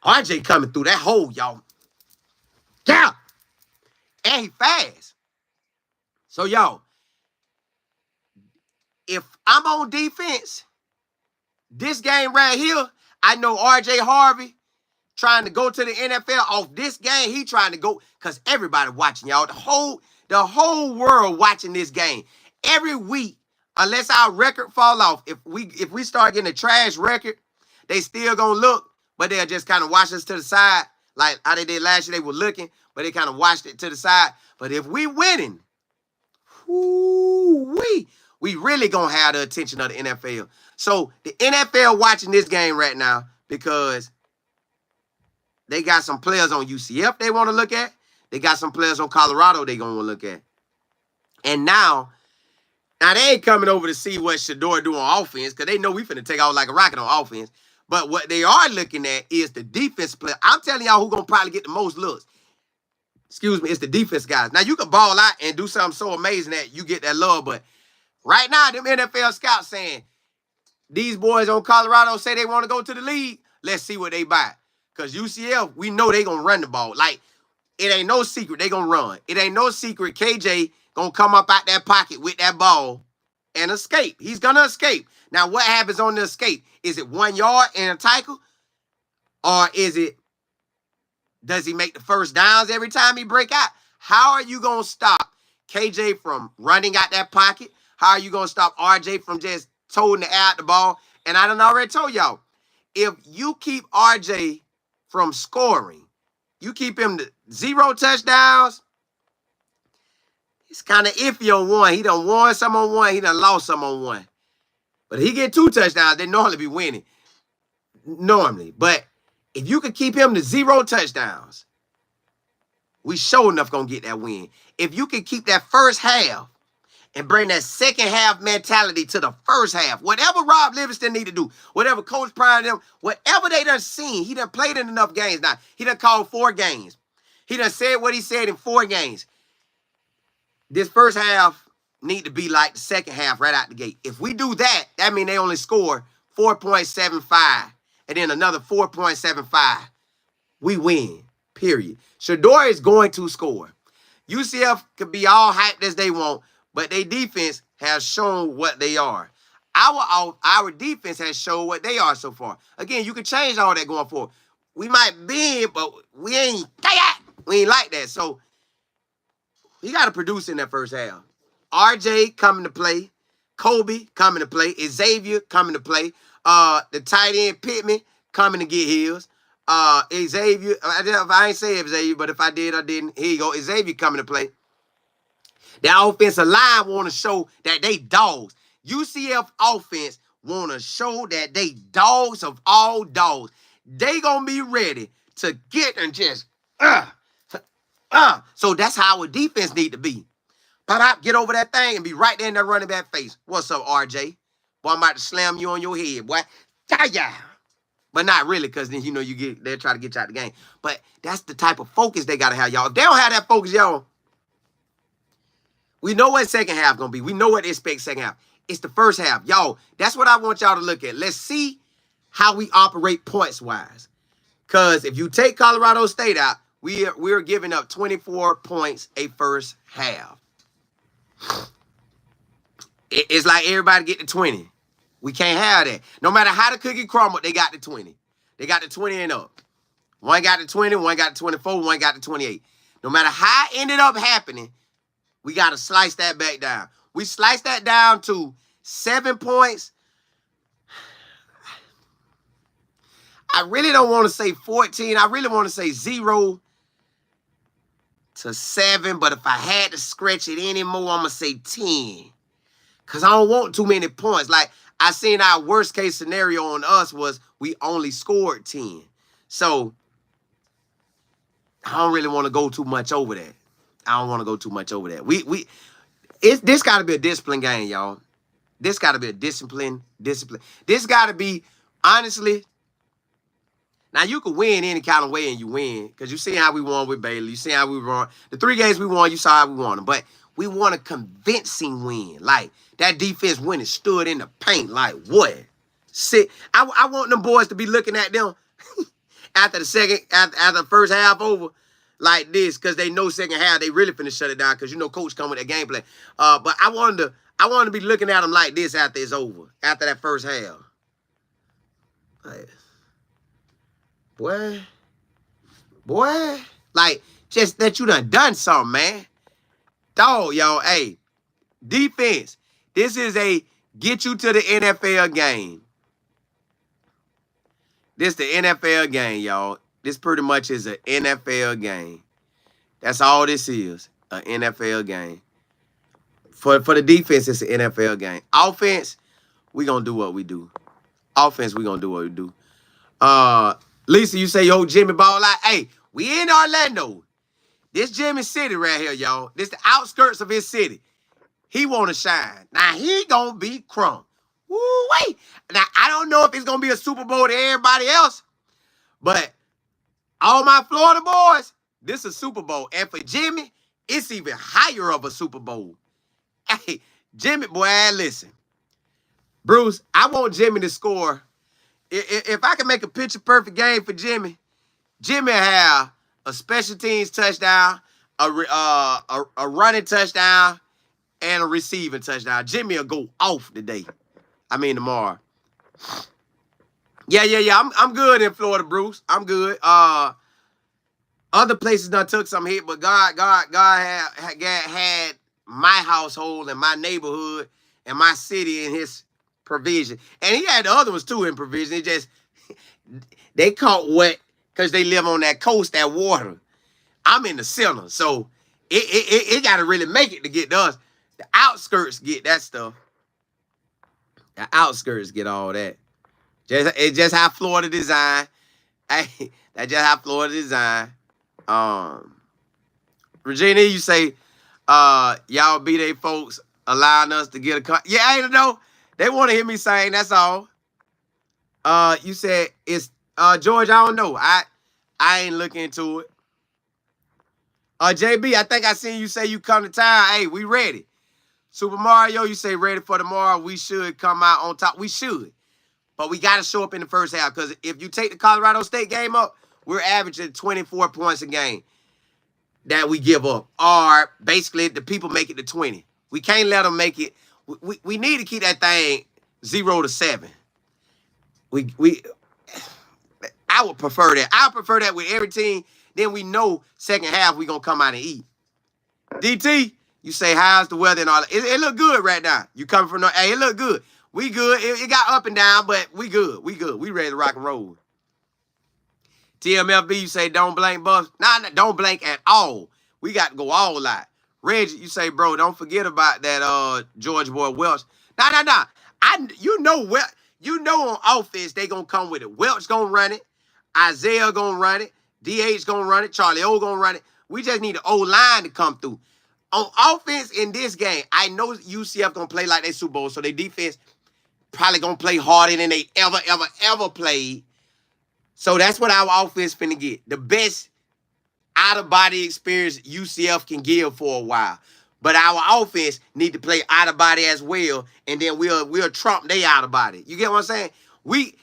RJ coming through that hole, y'all. Yeah. And he fast. So, y'all, if I'm on defense, this game right here, I know R.J. Harvey trying to go to the NFL off this game. He trying to go because everybody watching, y'all. The whole world watching this game. Every week, unless our record fall off, if we start getting a trash record, they still gonna look, but they'll just kind of watch us to the side. Like how they did last year, they were looking, but they kind of watched it to the side. But if we winning, we really gonna have the attention of the NFL. So the NFL watching this game right now because they got some players on UCF they want to look at. They got some players on Colorado they gonna look at. And now they ain't coming over to see what Shedeur do on offense because they know we finna take out like a rocket on offense. But what they are looking at is the defense player. I'm telling y'all who gonna probably get the most looks. Excuse me, it's the defense guys. Now you can ball out and do something so amazing that you get that love, but right now, them NFL scouts saying, these boys on Colorado say they want to go to the league. Let's see what they buy. Because UCF, we know they going to run the ball. Like, it ain't no secret they going to run. It ain't no secret KJ going to come up out that pocket with that ball and escape. He's going to escape. Now, what happens on the escape? Is it 1 yard and a tackle? Or does he make the first downs every time he break out? How are you going to stop KJ from running out that pocket? How are you going to stop RJ from just toting the air out the ball? And I done already told y'all, if you keep RJ from scoring, you keep him to 0 touchdowns, it's kind of iffy on one. He done won some on one. He done lost some on one. But if he get 2 touchdowns, they normally be winning. Normally. But if you could keep him to 0 touchdowns, we sure enough going to get that win. If you can keep that first half and bring that second half mentality to the first half. Whatever Rob Livingston need to do, whatever Coach Prime them, whatever they done seen, he done played in enough games now. He done called 4 games. He done said what he said in 4 games. This first half need to be like the second half right out the gate. If we do that, that means they only score 4.75 and then another 4.75. We win, period. Shador is going to score. UCF could be all hyped as they want, but their defense has shown what they are. Our defense has shown what they are so far. Again, you can change all that going forward. We might be in, but we ain't like that. So he got to produce in that first half. RJ coming to play. Kobe coming to play. Xavier coming to play. The tight end Pittman coming to get his. Xavier, I ain't say Xavier, but if I did, I didn't. Here you go. Xavier coming to play. The offensive line want to show that they dogs. UCF offense want to show that they dogs of all dogs. They gonna be ready to get and just So that's how our defense need to be. Pop, get over that thing and be right there in that running back face. What's up, RJ? Boy, I'm about to slam you on your head, boy. Yeah. But not really, because then you know they'll try to get you out the game. But that's the type of focus they gotta have, y'all. If they don't have that focus, y'all, we know what second half gonna be. We know what to expect second half. It's the first half. Y'all, that's what I want y'all to look at. Let's see how we operate points-wise. Because if you take Colorado State out, we're giving up 24 points a first half. It's like everybody get to 20. We can't have that. No matter how the cookie crumbled, they got to 20. They got to 20 and up. One got to 20, one got to 24, one got to 28. No matter how it ended up happening, we got to slice that back down. We sliced that down to 7 points. I really don't want to say 14. I really want to say 0 to 7. But if I had to scratch it anymore, I'm going to say 10. Because I don't want too many points. Like, I seen our worst case scenario on us was we only scored 10. So, I don't really want to go too much over that. I don't want to go too much over that. This got to be a discipline game, y'all. This got to be a discipline. This got to be, honestly, now you can win any kind of way and you win. Because you see how we won with Baylor. You see how we won. The 3 games we won, you saw how we won them. But we want a convincing win. Like, that defense went and stood in the paint. Like, what? I want them boys to be looking at them after the first half over like this, because they know second half they really finna shut it down, because you know coach come with that game plan. But I wanted to be looking at them like this after it's over, after that first half. Like, boy, like, just that you done something, man. Dog, y'all, hey, defense, this is a get you to the NFL game. This the NFL game, y'all. This pretty much is an NFL game. That's all this is, an NFL game. For the defense, it's an NFL game. Offense, we going to do what we do. Offense, we going to do what we do. Lisa, you say, yo, Jimmy ball out. Hey, we in Orlando. This Jimmy City right here, y'all. This the outskirts of his city. He want to shine. Now, he going to be crumb. Woo-wee. Now, I don't know if it's going to be a Super Bowl to everybody else, but all my Florida boys, this is a Super Bowl. And for Jimmy, it's even higher of a Super Bowl. Hey, Jimmy, boy, listen. Bruce, I want Jimmy to score. If I can make a picture-perfect game for Jimmy, Jimmy have a special teams touchdown, a running touchdown, and a receiving touchdown. Jimmy will go off today. I mean tomorrow. Yeah. I'm good in Florida, Bruce. I'm good. Other places done took some hit, but God had my household and my neighborhood and my city in his provision. And he had the other ones too in provision. It just, they caught wet because they live on that coast, that water. I'm in the center, so it got to really make it to get to us. The outskirts get that stuff. The outskirts get all that. It's just how Florida design. Hey, that's just how Florida design. Regina, you say, y'all be they folks allowing us to get a yeah, I don't know. They want to hear me sing, that's all. You said it's George, I don't know. I ain't looking into it. JB, I think I seen you say you come to town. Hey, we ready. Super Mario, you say ready for tomorrow. We should come out on top. We should. But we got to show up in the first half because if you take the Colorado State game up, we're averaging 24 points a game that we give up. Or basically the people make it to 20. We can't let them make it. We need to keep that thing 0-7. I would prefer that. I prefer that with every team. Then we know second half we gonna come out and eat. DT, you say how's the weather and all that? It look good right now. You coming from hey, it look good. We good. It got up and down, but we good. We good. We ready to rock and roll. TMFB, you say don't blink Buffs. Nah, don't blink at all. We got to go all out. Reggie, you say, bro, don't forget about that George Boy Welch. Nah. You know on offense they gonna come with it. Welch gonna run it. Isaiah gonna run it. DH gonna run it. Charlie O gonna run it. We just need the O-line to come through. On offense in this game, I know UCF gonna play like they Super Bowl, so their defense probably gonna play harder than they ever played. So that's what our offense finna get. The best out-of-body experience UCF can give for a while. But our offense need to play out-of-body as well, and then we'll trump they out-of-body. You get what I'm saying? We,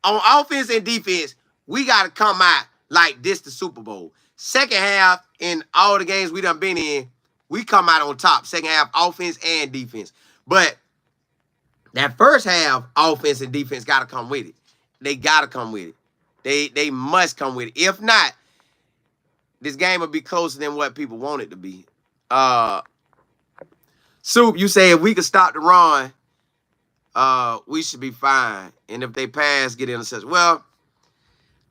on offense and defense, we got to come out like this the Super Bowl. Second half, in all the games we done been in, we come out on top. Second half, offense and defense. But that first half, offense and defense got to come with it. They got to come with it. They must come with it. If not, this game will be closer than what people want it to be. Soup, you say if we could stop the run, we should be fine. And if they pass, get intercepted. Well,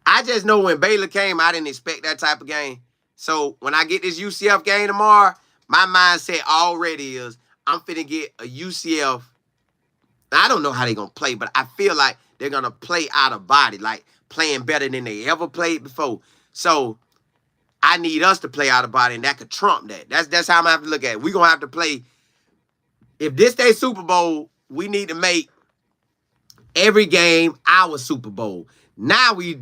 I just know when Baylor came, I didn't expect that type of game. So when I get this UCF game tomorrow, my mindset already is I'm finna get a UCF. I don't know how they're going to play, but I feel like they're going to play out of body, like playing better than they ever played before. So I need us to play out of body, and that could trump that. That's how I'm going to have to look at it. We're going to have to play. If this day Super Bowl, we need to make every game our Super Bowl. Now we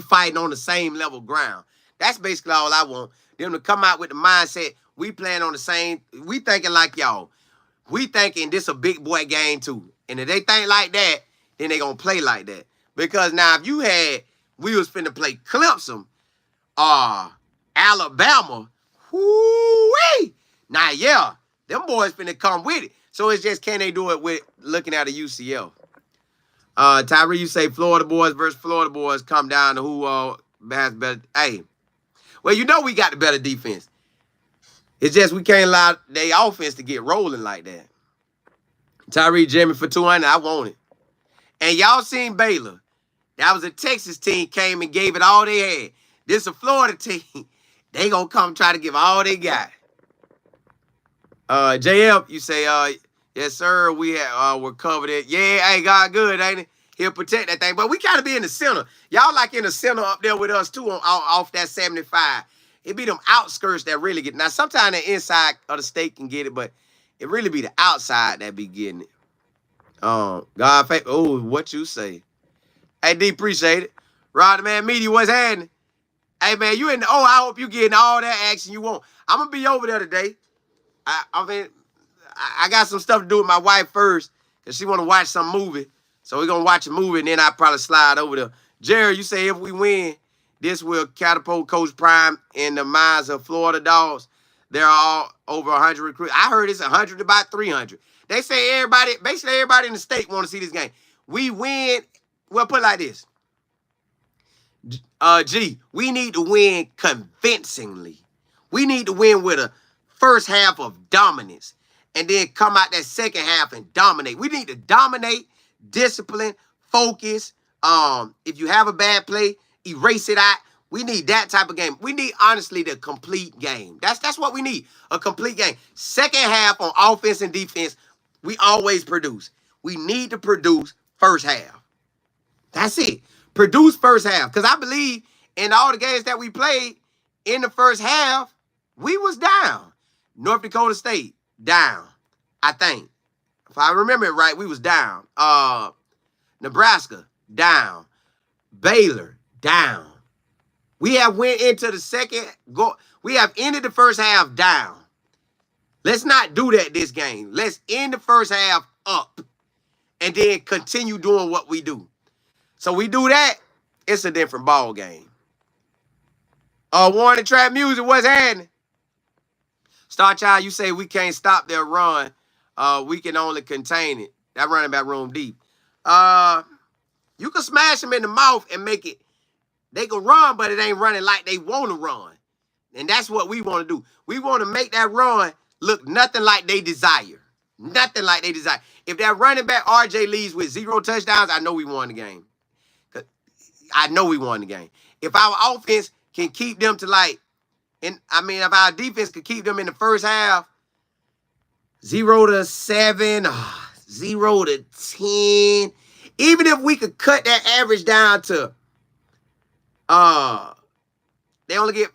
fighting on the same level ground. That's basically all I want. Them to come out with the mindset, we playing on the same, we thinking like y'all. We thinking this a big boy game too. And if they think like that, then they gonna play like that. Because now if you had, we was finna play Clemson, Alabama, whoo-wee. Now, yeah, them boys finna come with it. So it's just, can they do it with looking at a UCF? Tyree, you say Florida boys versus Florida boys come down to who has better. Hey, well, you know we got the better defense. It's just we can't allow their offense to get rolling like that. Tyree, Jimmy for 200, I want it. And y'all seen Baylor. That was a Texas team, came and gave it all they had. This is a Florida team. They gonna come try to give all they got. JF, you say, yes, sir, we're covered it. Yeah, hey, God good, ain't it? He'll protect that thing. But we gotta be in the center. Y'all like in the center up there with us too off that 75. It be them outskirts that really get it. Now, sometimes the inside of the state can get it, but it really be the outside that be getting it. God, oh, what you say? Hey, D, appreciate it. Rod, man, media, what's happening? Hey, man, you in the, I hope you getting all that action you want. I'm going to be over there today. I got some stuff to do with my wife first, because she want to watch some movie. So we're going to watch a movie, and then I'll probably slide over there. Jerry, you say if we win, this will catapult Coach Prime in the minds of Florida dogs. They're all over 100 recruits. I heard it's 100 to about 300. They say basically everybody in the state want to see this game. We win. Well, put it like this. We need to win convincingly. We need to win with a first half of dominance and then come out that second half and dominate. We need to dominate, discipline, focus. If you have a bad play, erase it out. We need that type of game. We need, honestly, the complete game. That's what we need, a complete game. Second half on offense and defense, we always produce. We need to produce first half. That's it. Produce first half. Because I believe in all the games that we played in the first half, we was down. North Dakota State, down. I think. If I remember it right, we was down. Nebraska, down. Baylor, down. We have went into the we have ended the first half down. Let's not do that this game. Let's end the first half up and then continue doing what we do. So we do that, it's a different ball game. Warning Trap Music, what's happening? Star Child, you say we can't stop their run. We can only contain it. That running back room deep. You can smash them in the mouth and make it. They can run, but it ain't running like they want to run. And that's what we want to do. We want to make that run look nothing like they desire. Nothing like they desire. If that running back RJ leaves with 0 touchdowns, I know we won the game. I know we won the game. If our offense can keep them to if our defense could keep them in the first half, 0-7, 0-10, even if we could cut that average down to, they only get,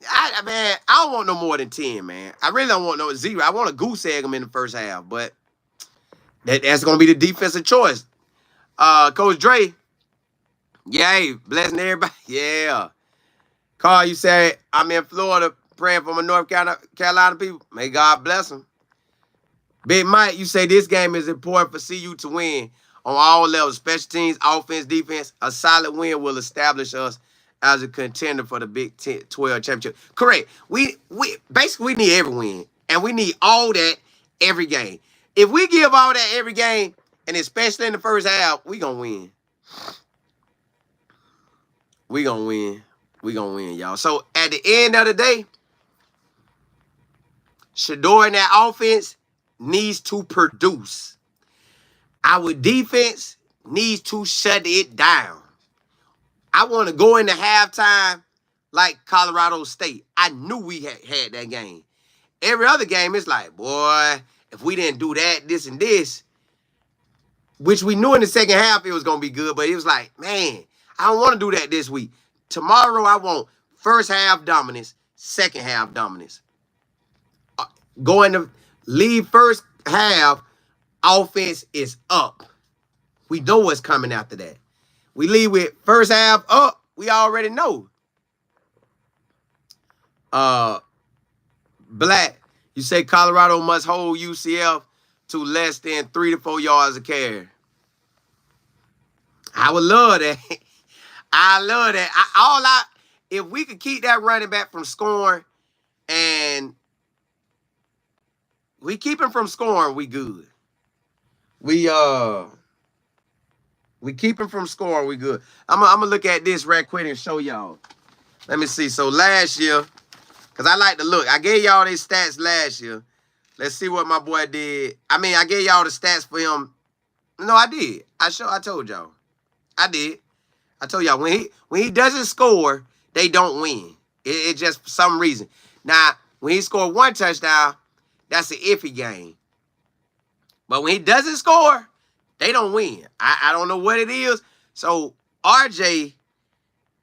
I don't want no more than 10, man. I really don't want no 0. I want to goose egg them in the first half, but that's going to be the defensive choice. Coach Dre, yay, blessing everybody. Yeah. Carl, you said, I'm in Florida praying for my North Carolina people. May God bless them. Big Mike, you say this game is important for CU to win on all levels, special teams, offense, defense. A solid win will establish us as a contender for the Big 12 championship. Correct. We basically need every win, and we need all that every game. If we give all that every game, and especially in the first half, we gonna win. We gonna win. We gonna win, y'all. So at the end of the day, Shador and that offense needs to produce. Our defense needs to shut it down. I want to go into halftime like Colorado State. I knew we had that game. Every other game, it's like, boy, if we didn't do that, this and this, which we knew in the second half it was going to be good, but it was like, man, I don't want to do that this week. Tomorrow, I want first half dominance, second half dominance. Going to leave first half, offense is up. We know what's coming after that. We leave with first half up. We already know. Black, you say Colorado must hold UCF to less than 3 to 4 yards a carry. I would love that. I love that. If we could keep that running back from scoring, and we keep him from scoring, we good. We keep him from scoring, we good. I'm gonna look at this right quick and show y'all. Let me see. So last year, because I like to look, I gave y'all these stats last year. Let's see what my boy did. I gave y'all the stats for him. No, I did. I told y'all. I did. I told y'all when he doesn't score, they don't win. It just for some reason. Now, when he scored 1 touchdown, that's an iffy game. But when he doesn't score, they don't win. I don't know what it is. So RJ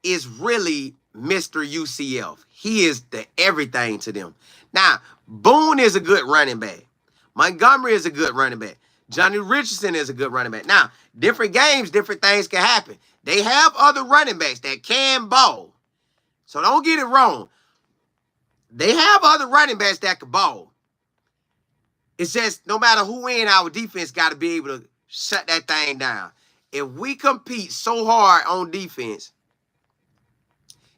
is really Mr. UCF. He is the everything to them. Now, Boone is a good running back. Montgomery is a good running back. Johnny Richardson is a good running back. Now, different games, different things can happen. They have other running backs that can ball. So don't get it wrong. They have other running backs that can ball. It's just no matter who in, our defense got to be able to shut that thing down. If we compete so hard on defense,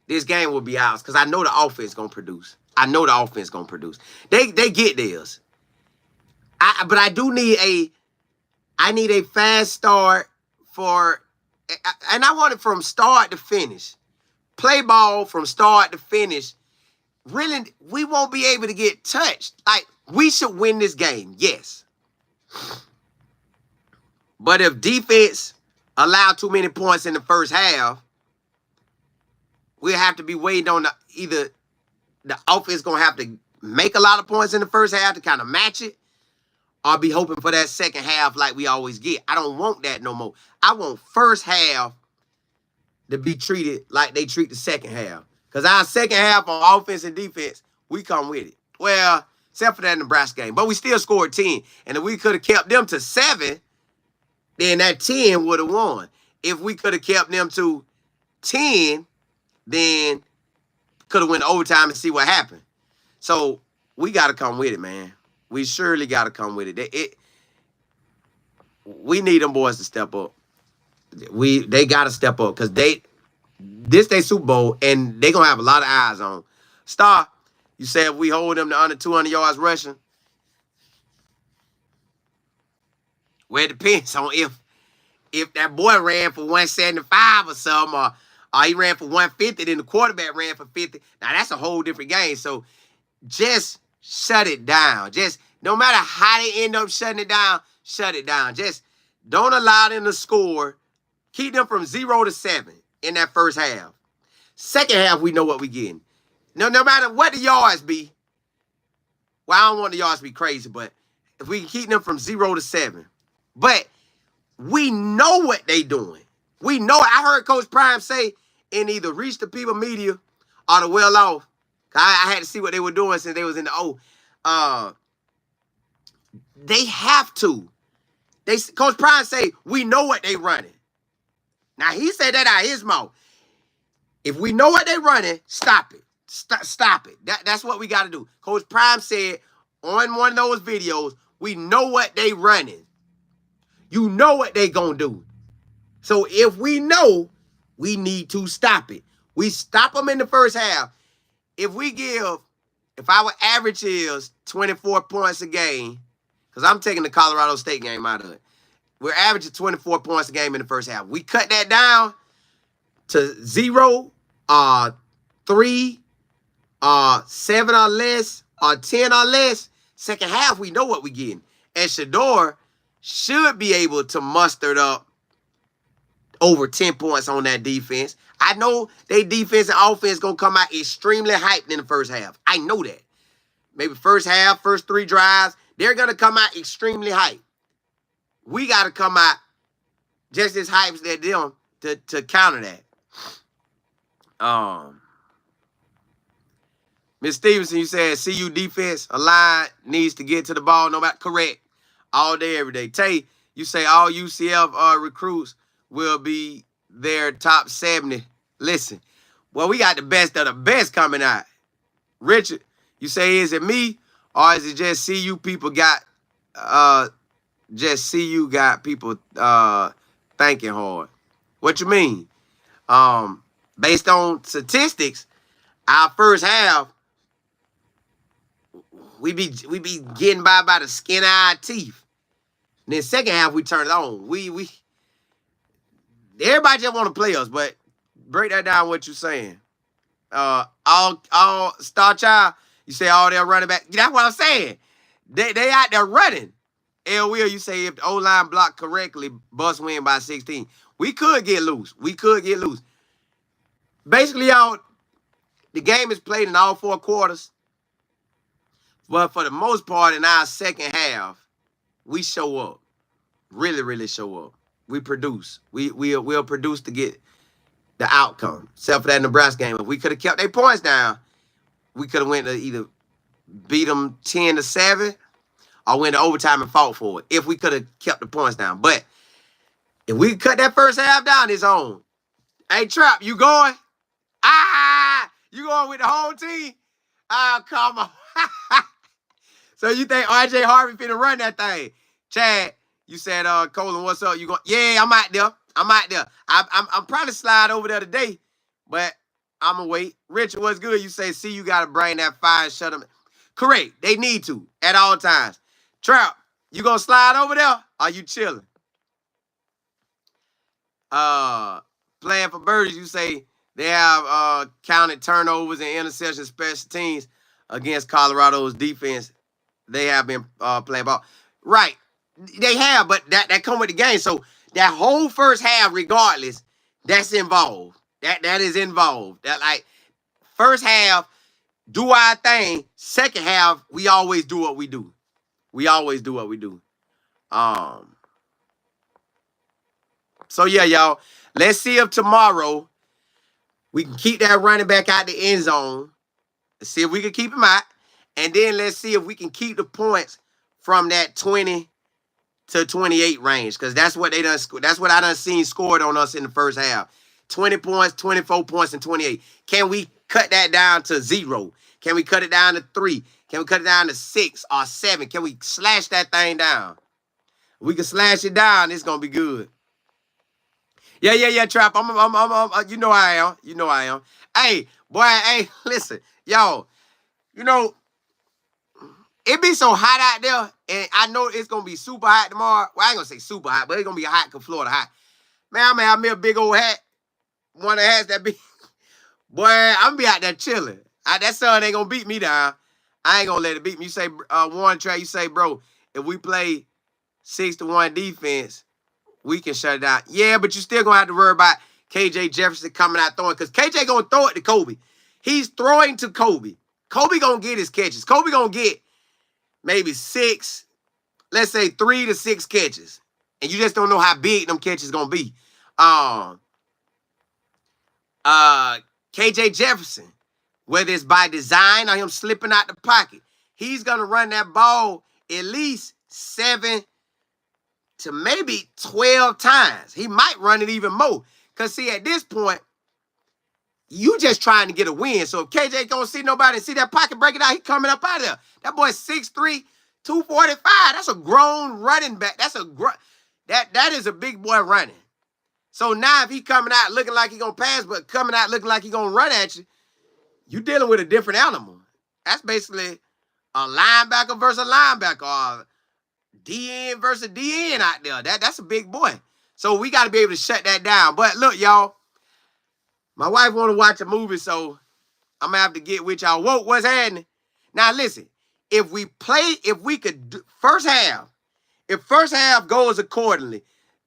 this game will be ours because I know the offense going to produce. I know the offense going to produce. They get theirs. But I do need a fast start and I want it from start to finish. Play ball from start to finish. Really, we won't be able to get touched. Like, we should win this game, yes. But if defense allow too many points in the first half, we'll have to be waiting on either the offense going to have to make a lot of points in the first half to kind of match it, or be hoping for that second half like we always get. I don't want that no more. I want first half to be treated like they treat the second half. Because our second half on offense and defense, we come with it. Well, except for that Nebraska game. But we still scored 10. And if we could have kept them to 7, then that 10 would have won. If we could have kept them to 10, then could have went to overtime and see what happened. So we got to come with it, man. We surely got to come with it. We need them boys to step up. They got to step up because this they Super Bowl, and they going to have a lot of eyes on. Star, you said if we hold them to under 200 yards rushing, well, it depends on if that boy ran for 175 or something, or he ran for 150, then the quarterback ran for 50. Now, that's a whole different game. So just shut it down. Just no matter how they end up shutting it down, shut it down. Just don't allow them to score. Keep them from 0 to 7 in that first half. Second half, we know what we're getting. No matter what the yards be, well, I don't want the yards to be crazy, but if we can keep them from 0 to 7. But we know what they doing. We know. I heard Coach Prime say in either Reach the People Media or the Well Off. I had to see what they were doing since they was in the O. They have to. Coach Prime say, we know what they running. Now, he said that out of his mouth. If we know what they running, stop it. Stop it. That's what we got to do. Coach Prime said on one of those videos, we know what they running. You know what they going to do. So if we know, we need to stop it. We stop them in the first half. If our average is 24 points a game, because I'm taking the Colorado State game out of it. We're averaging 24 points a game in the first half. We cut that down to 0, 3, 7 or less, or 10 or less. Second half, we know what we're getting. And Shador should be able to muster up over 10 points on that defense. I know they defense and offense going to come out extremely hyped in the first half. I know that. Maybe first half, first 3 drives, they're going to come out extremely hyped. We got to come out just as hyped as them to counter that. Ms. Stevenson, you said CU defense, a line needs to get to the ball no matter. Correct. All day, every day. Tay, you say all UCF recruits will be their top 70. Listen, well, we got the best of the best coming out. Richard, you say, is it me or is it just CU people got people thinking hard? What you mean? Based on statistics, our first half, we be getting by the skin of our teeth. And then second half, we turn it on. Everybody just want to play us, but break that down what you're saying. All Star Child, you say all their running back. That's what I'm saying. They out there running. L. Will, you say if the O-line blocked correctly, Bus win by 16. We could get loose. Basically, y'all, the game is played in all 4 quarters. But for the most part, in our second half, we show up. Really, really show up. We produce. We'll produce to get the outcome. Except for that Nebraska game. If we could have kept their points down, we could have went to either beat them 10 to 7 or went to overtime and fought for it. If we could have kept the points down. But if we cut that first half down, it's on. Hey, Trap, you going? You going with the whole team? Oh, come on. So you think RJ Harvey finna run that thing? Chad, you said, Colin, what's up? You going? Yeah, I'm out there. I'm probably slide over there today, but I'm going to wait. Richard, what's good? You say, see, you got to bring that fire and shut them. Correct. They need to at all times. Trap, you going to slide over there? Or are you chilling? Playing for Birdies, you say they have counted turnovers and interceptions, special teams against Colorado's defense. They have been playing ball. Right. They have, but that come with the game. So that whole first half, regardless, that's involved. That is involved. That, like, first half, do our thing. Second half, we always do what we do. So yeah, y'all. Let's see if tomorrow we can keep that running back out the end zone. Let's see if we can keep him out. And then let's see if we can keep the points from that 20 to 28 range, because that's what they done. That's what I done seen scored on us in the first half. 20 points, 24 points, and 28. Can we cut that down to 0? Can we cut it down to 3? Can we cut it down to 6 or 7? Can we slash that thing down? We can slash it down. It's gonna be good. Yeah, Trap. I'm you know I am. You know I am. Hey, boy, hey, listen, yo, you know, it be so hot out there, and I know it's gonna be super hot tomorrow. Well, I ain't gonna say super hot, but it's gonna be hot because Florida hot. Man, I'm gonna have me a big old hat. One that has that big. Boy, I'm gonna be out there chilling. That sun ain't gonna beat me down. I ain't gonna let it beat me. You say, Warren Trey, you say, bro, if we play 6-1 defense, we can shut it down. Yeah, but you still gonna have to worry about KJ Jefferson coming out throwing, because KJ gonna throw it to Kobe. He's throwing to Kobe. Kobe gonna get his catches. Kobe gonna get maybe 6, let's say 3 to 6 catches. And you just don't know how big them catches gonna be. KJ Jefferson, whether it's by design or him slipping out the pocket, he's gonna run that ball at least 7 to maybe 12 times. He might run it even more. Because, see, at this point, you just trying to get a win. So if KJ don't see nobody and see that pocket break it out, he coming up out of there. That boy's 6'3", 245. That's a grown running back. That is a big boy running. So now if he coming out looking like he going to pass, but coming out looking like he going to run at you, you dealing with a different animal. That's basically a linebacker versus a linebacker, or DN versus DN out there. That's a big boy. So we got to be able to shut that down. But look, y'all, my wife want to watch a movie, so I'm going to have to get with y'all. What's happening? Now, listen, if we could do first half, if first half goes accordingly,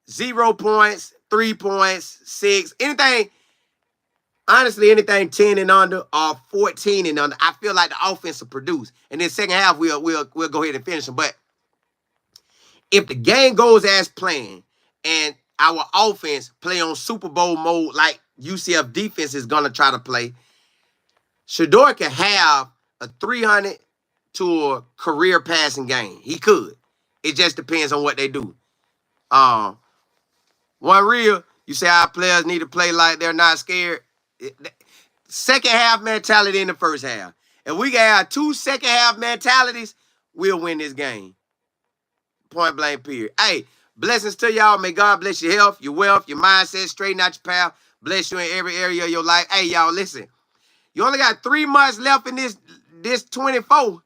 0 points, 3 points, 6, anything, honestly, anything 10 and under or 14 and under, I feel like the offense will produce. And then second half, we'll go ahead and finish them. But if the game goes as planned and our offense play on Super Bowl mode like UCF defense is going to try to play, Shedeur can have a 300 to a career passing game. He could. It just depends on what they do. One real, you say our players need to play like they're not scared. Second half mentality in the first half. If we can have 2 second half mentalities, we'll win this game. Point blank, period. Hey, blessings to y'all. May God bless your health, your wealth, your mindset, straighten out your path, bless you in every area of your life. Hey, y'all, listen. You only got 3 months left in this 24.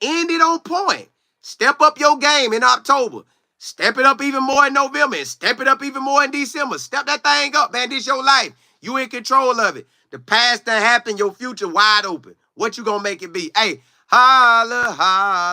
End it on point. Step up your game in October. Step it up even more in November, and step it up even more in December. Step that thing up, man. This your life. You in control of it. The past that happened, your future wide open. What you gonna make it be? Hey, holla, holla.